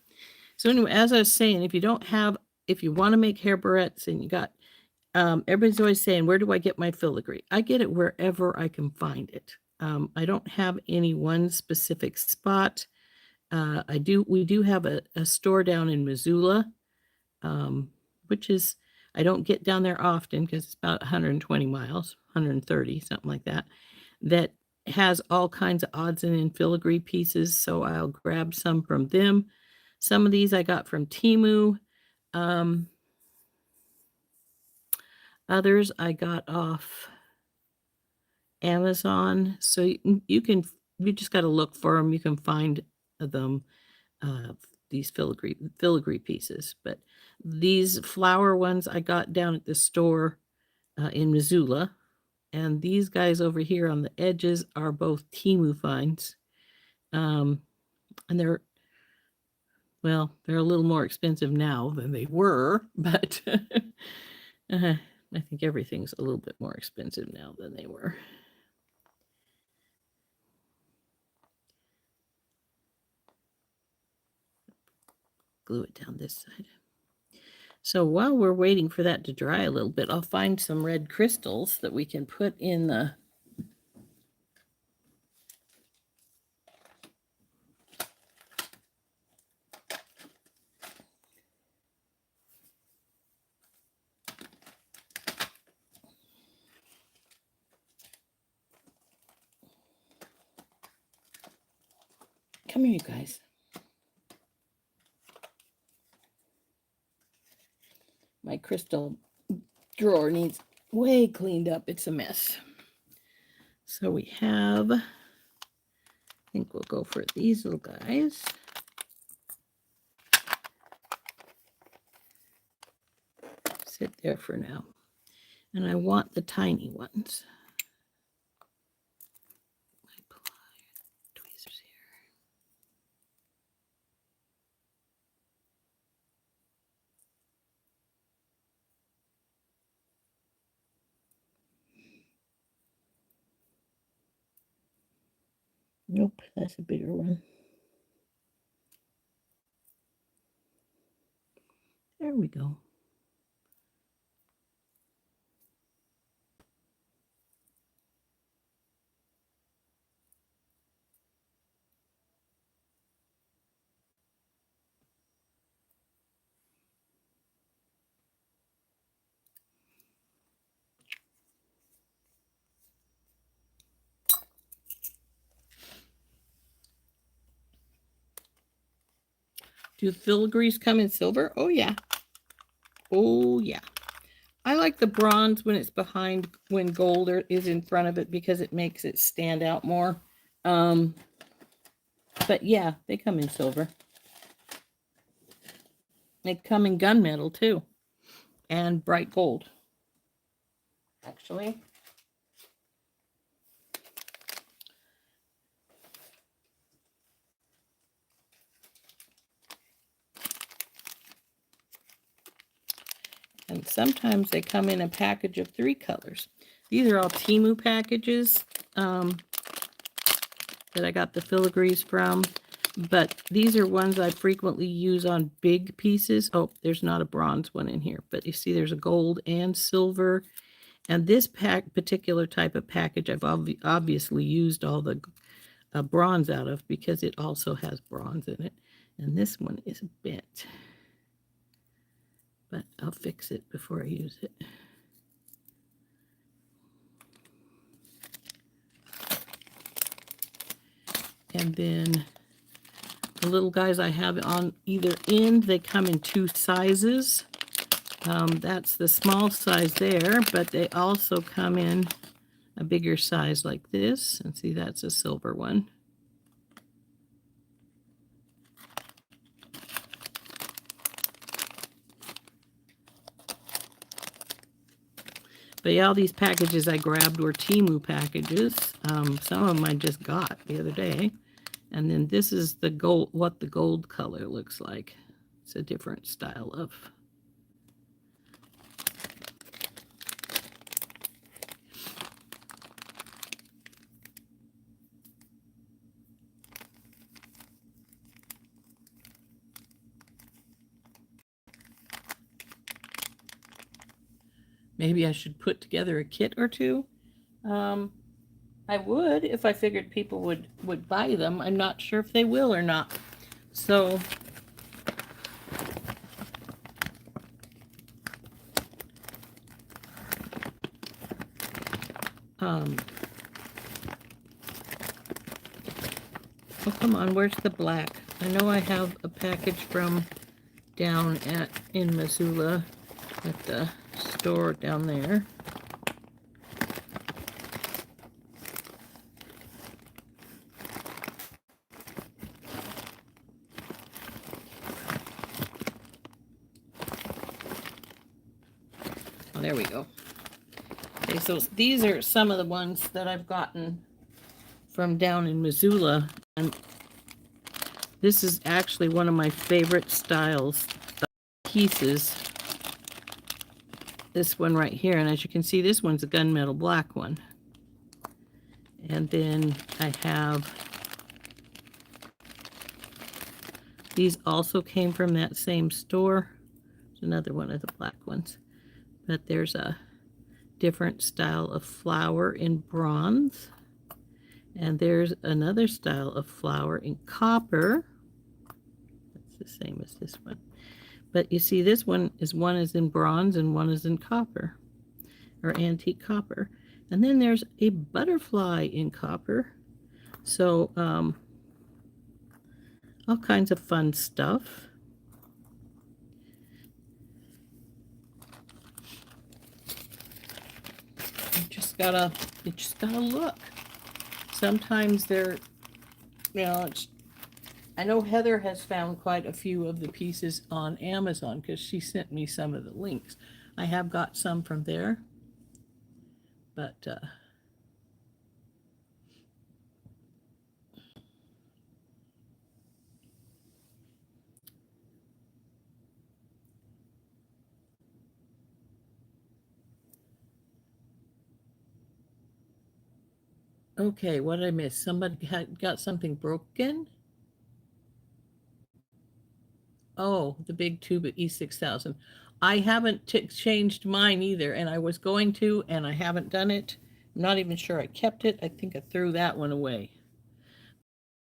So anyway, as I was saying, if you want to make hair barrettes and you got, everybody's always saying, where do I get my filigree? I get it wherever I can find it. I don't have any one specific spot. We do have a store down in Missoula, which is, I don't get down there often because it's about 120 miles, 130, something like that, that has all kinds of odds and filigree pieces. So I'll grab some from them. Some of these I got from Temu. Others I got off Amazon. So you just got to look for them. You can find them, these filigree pieces. But these flower ones I got down at the store in Missoula. And these guys over here on the edges are both Temu finds. And they're a little more expensive now than they were, but I think everything's a little bit more expensive now than they were. Glue it down this side. So while we're waiting for that to dry a little bit, I'll find some red crystals that we can put in the Come here, you guys. My crystal drawer needs way cleaned up. It's a mess. So we have, I think we'll go for these little guys. Sit there for now. And I want the tiny ones. My tweezers here. Nope, that's a bigger one. There we go. Do filigrees come in silver? Oh, yeah. Oh, yeah. I like the bronze when it's behind, when gold is in front of it, because it makes it stand out more. But yeah, they come in silver. They come in gunmetal too, and bright gold. Actually, and sometimes they come in a package of 3 colors. These are all Temu packages that I got the filigrees from, but these are ones I frequently use on big pieces. Oh, there's not a bronze one in here, but you see there's a gold and silver. And this particular type of package I've obviously used all the bronze out of, because it also has bronze in it. And this one is bent, but I'll fix it before I use it. And then the little guys I have on either end, they come in 2 sizes. That's the small size there, but they also come in a bigger size like this. And see, that's a silver one. But yeah, all these packages I grabbed were Temu packages. Some of them I just got the other day. And then this is the gold, what the gold color looks like. It's a different style of. Maybe I should put together a kit or two. I would if I figured people would buy them. I'm not sure if they will or not. So oh, come on, where's the black? I know I have a package from down in Missoula at the store down there. Oh, there we go. Okay, so these are some of the ones that I've gotten from down in Missoula, and this is actually one of my favorite styles of pieces. This one right here, and as you can see, this one's a gunmetal black one. And then I have these also came from that same store. There's another one of the black ones, but there's a different style of flower in bronze, and there's another style of flower in copper. That's the same as this one, but you see this one is in bronze and one is in copper, or antique copper. And then there's a butterfly in copper. So all kinds of fun stuff. You just gotta look. Sometimes they're, I know Heather has found quite a few of the pieces on Amazon because she sent me some of the links. I have got some from there, but okay, what did I miss? Somebody had got something broken. Oh, the big tube at E6000. I haven't changed mine either, and I was going to, and I haven't done it. I'm not even sure I kept it. I think I threw that one away.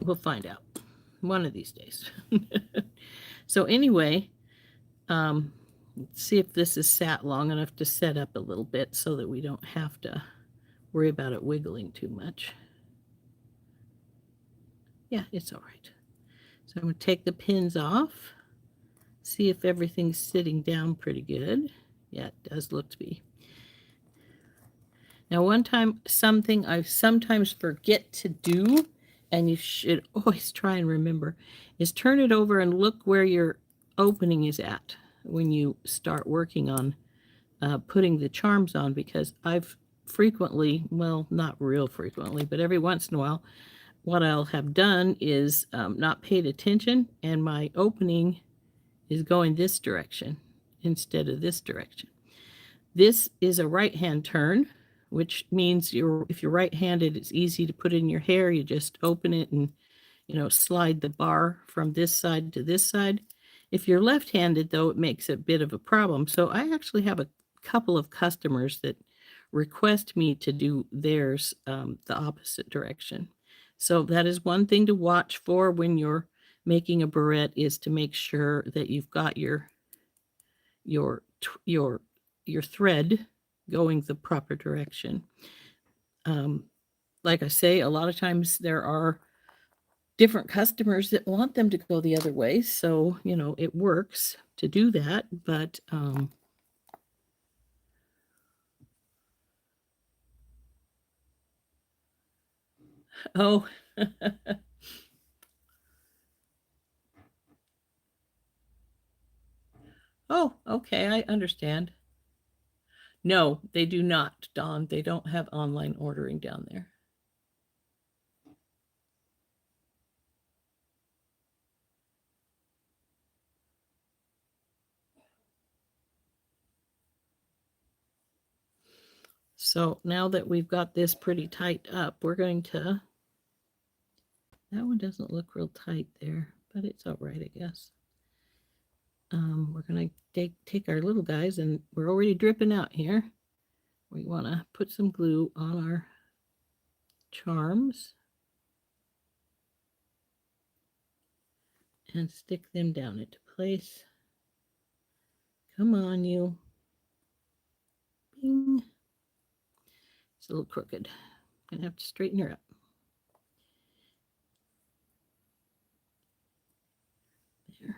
We'll find out one of these days. So anyway, let's see if this is sat long enough to set up a little bit so that we don't have to worry about it wiggling too much. Yeah, it's all right. So I'm going to take the pins off, see if everything's sitting down pretty good. Yeah, it does look to be. Now, something I sometimes forget to do, and you should always try and remember, is turn it over and look where your opening is at when you start working on putting the charms on, because I've frequently, well, not real frequently, but every once in a while, what I'll have done is not paid attention, and my opening is going this direction instead of this direction. This is a right-hand turn, which means if you're right-handed, it's easy to put in your hair. You just open it and, slide the bar from this side to this side. If you're left-handed, though, it makes a bit of a problem. So I actually have a couple of customers that request me to do theirs the opposite direction. So that is one thing to watch for when you're making a barrette, is to make sure that you've got your thread going the proper direction. Like I say, a lot of times there are different customers that want them to go the other way, so it works to do that. But oh. Oh, okay, I understand. No, they do not, Dawn. They don't have online ordering down there. So now that we've got this pretty tight up, we're going to, that one doesn't look real tight there, but it's all right, I guess. We're going to take our little guys, and we're already dripping out here. We want to put some glue on our charms. and stick them down into place. Come on, you. Bing. It's a little crooked. I'm going to have to straighten her up. There.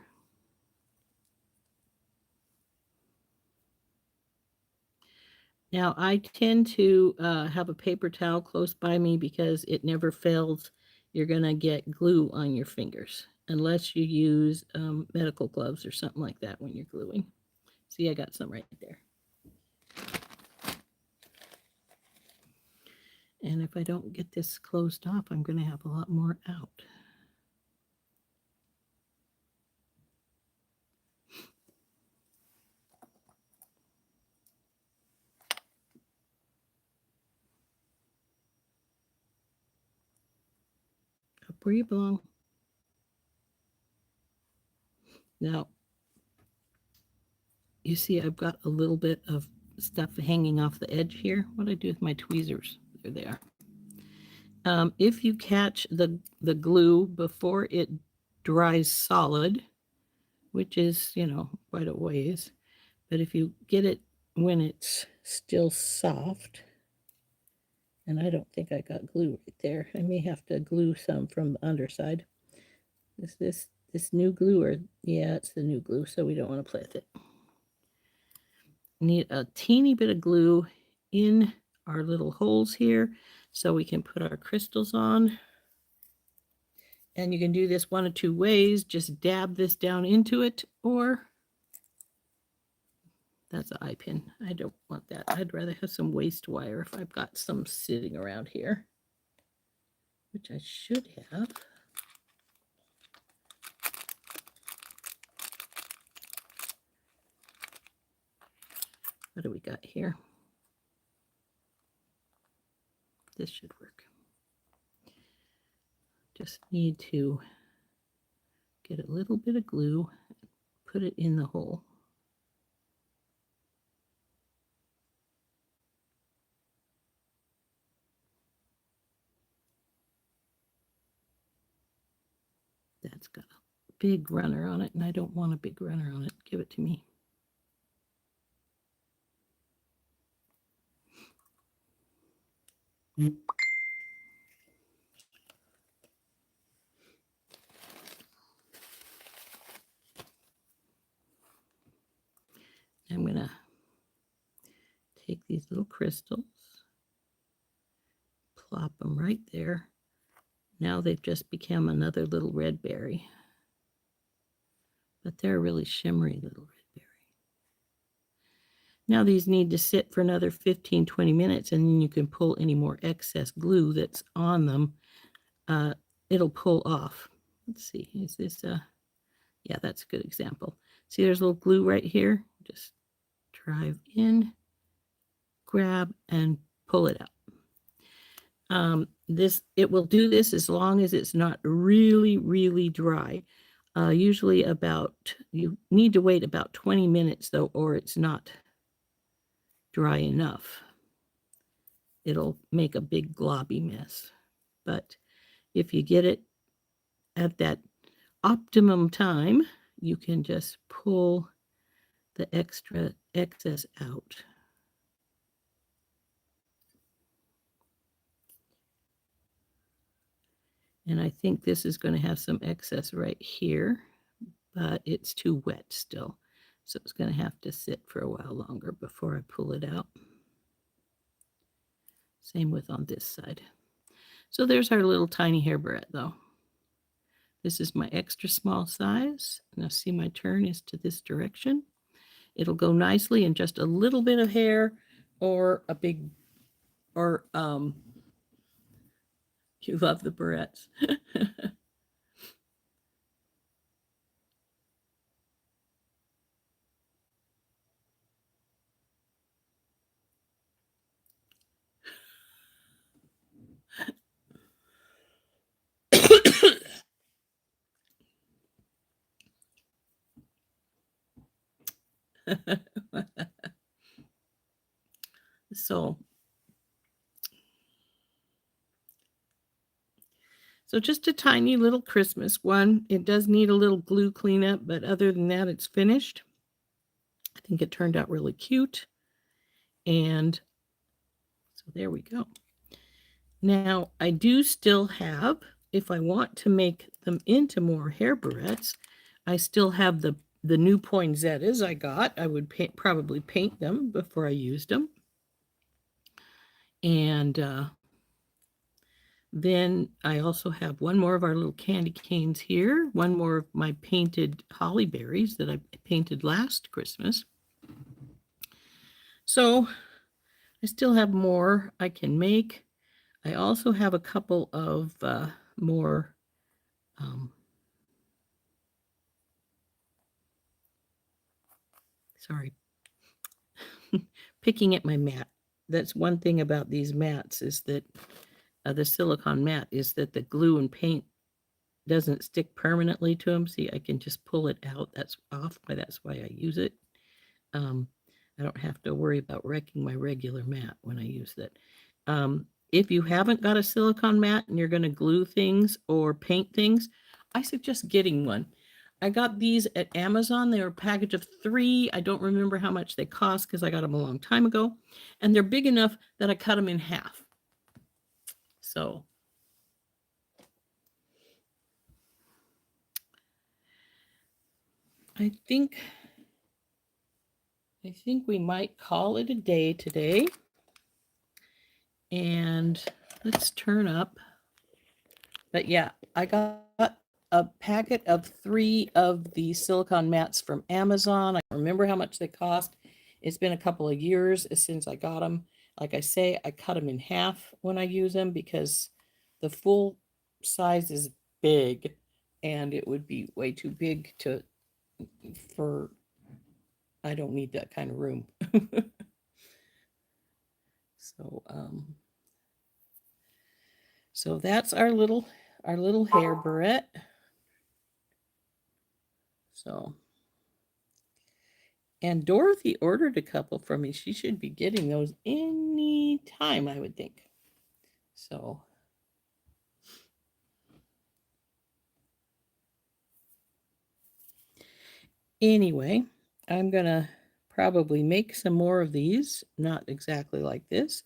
Now, I tend to have a paper towel close by me because it never fails. You're going to get glue on your fingers unless you use medical gloves or something like that when you're gluing. See, I got some right there. And if I don't get this closed off, I'm going to have a lot more out. Up where you belong. Now, you see I've got a little bit of stuff hanging off the edge here. What do I do with my tweezers? There they are. If you catch the glue before it dries solid, which is, quite a ways, but if you get it when it's still soft, and I don't think I got glue right there. I may have to glue some from the underside. Is this new glue, or yeah, it's the new glue, so we don't want to play with it. Need a teeny bit of glue in our little holes here so we can put our crystals on. And you can do this one of two ways. Just dab this down into it, or that's an eye pin. I don't want that. I'd rather have some waste wire if I've got some sitting around here, which I should have. What do we got here? This should work. Just need to get a little bit of glue, put it in the hole. That's got a big runner on it, and I don't want a big runner on it. Give it to me. I'm going to take these little crystals, plop them right there. Now they've just become another little red berry. But they're a really shimmery little red berry. Now these need to sit for another 15, 20 minutes, and then you can pull any more excess glue that's on them. It'll pull off. Let's see, is this yeah, that's a good example. See, there's a little glue right here. Just drive in, grab, and pull it out. It will do this as long as it's not really, really dry. Usually you need to wait about 20 minutes though, or it's not dry enough. It'll make a big globby mess. But if you get it at that optimum time, you can just pull the excess out. And I think this is going to have some excess right here, but it's too wet still. So it's going to have to sit for a while longer before I pull it out. Same with on this side. So there's our little tiny hair barrette though. This is my extra small size. Now see, my turn is to this direction. It'll go nicely in just a little bit of hair or a big, or you love the barrettes. So So just a tiny little Christmas one. It does need a little glue cleanup, but other than that, it's finished. I think it turned out really cute. And so there we go. Now, I do still have, if I want to make them into more hair barrettes, I still have the new poinsettias I got. I would probably paint them before I used them. And then I also have one more of our little candy canes here, one more of my painted holly berries that I painted last Christmas. So I still have more I can make. I also have a couple of more sorry, picking at my mat. That's one thing about these mats is that the silicone mat is that the glue and paint doesn't stick permanently to them. See, I can just pull it out. That's off. That's why I use it. I don't have to worry about wrecking my regular mat when I use it. If you haven't got a silicone mat and you're going to glue things or paint things, I suggest getting one. I got these at Amazon. They were a package of 3. I don't remember how much they cost because I got them a long time ago. And they're big enough that I cut them in half. So I think we might call it a day today. And let's turn up. But yeah, I got a packet of 3 of the silicone mats from Amazon. I don't remember how much they cost. It's been a couple of years since I got them. Like I say, I cut them in half when I use them because the full size is big and it would be way too big for I don't need that kind of room. So so that's our little hair barrette. So, and Dorothy ordered a couple from me. She should be getting those any time, I would think. So, anyway, I'm going to probably make some more of these, not exactly like this,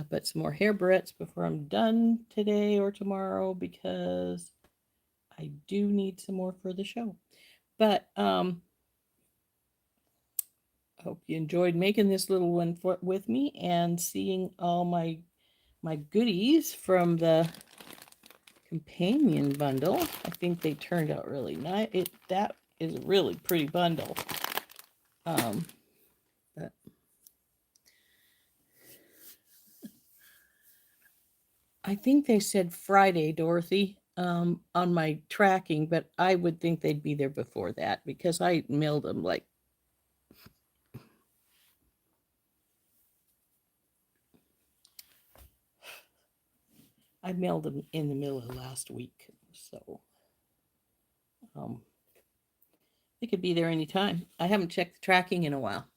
but some more hair barrettes before I'm done today or tomorrow because I do need some more for the show. But I hope you enjoyed making this little one with me and seeing all my goodies from the companion bundle. I think they turned out really nice. That is a really pretty bundle. But I think they said Friday, Dorothy, on my tracking, but I would think they'd be there before that because I mailed them like I mailed them in the middle of last week. So they could be there anytime. I haven't checked the tracking in a while.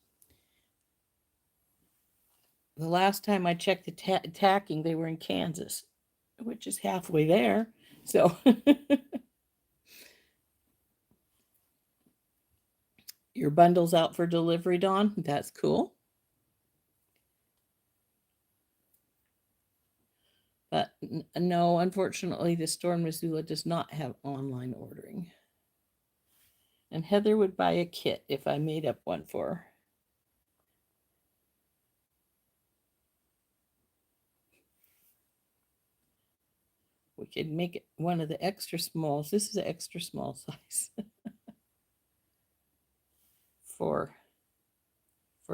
The last time I checked the tracking, they were in Kansas, which is halfway there. So your bundle's out for delivery, Dawn. That's cool. But no, unfortunately, the store in Missoula does not have online ordering. And Heather would buy a kit if I made up one for her. We could make it one of the extra smalls. This is an extra small size for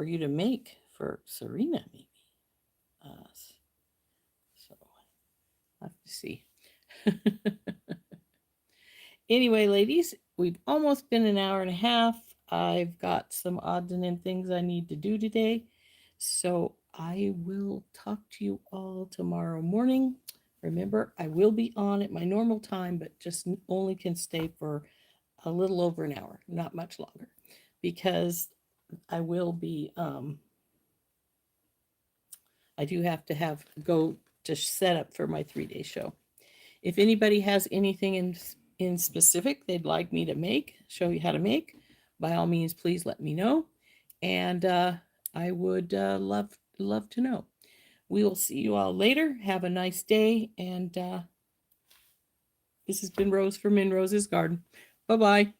you to make for Serena, maybe. So I'll have to see. Anyway, ladies, we've almost been an hour and a half. I've got some odds and ends things I need to do today. So I will talk to you all tomorrow morning. Remember, I will be on at my normal time, but just only can stay for a little over an hour, not much longer, because I will be, I do have to go to set up for my 3-day show. If anybody has anything in specific they'd like me to make, show you how to make, by all means, please let me know. And I would love to know. We will see you all later. Have a nice day. And this has been Rose from In Rose's Garden. Bye bye.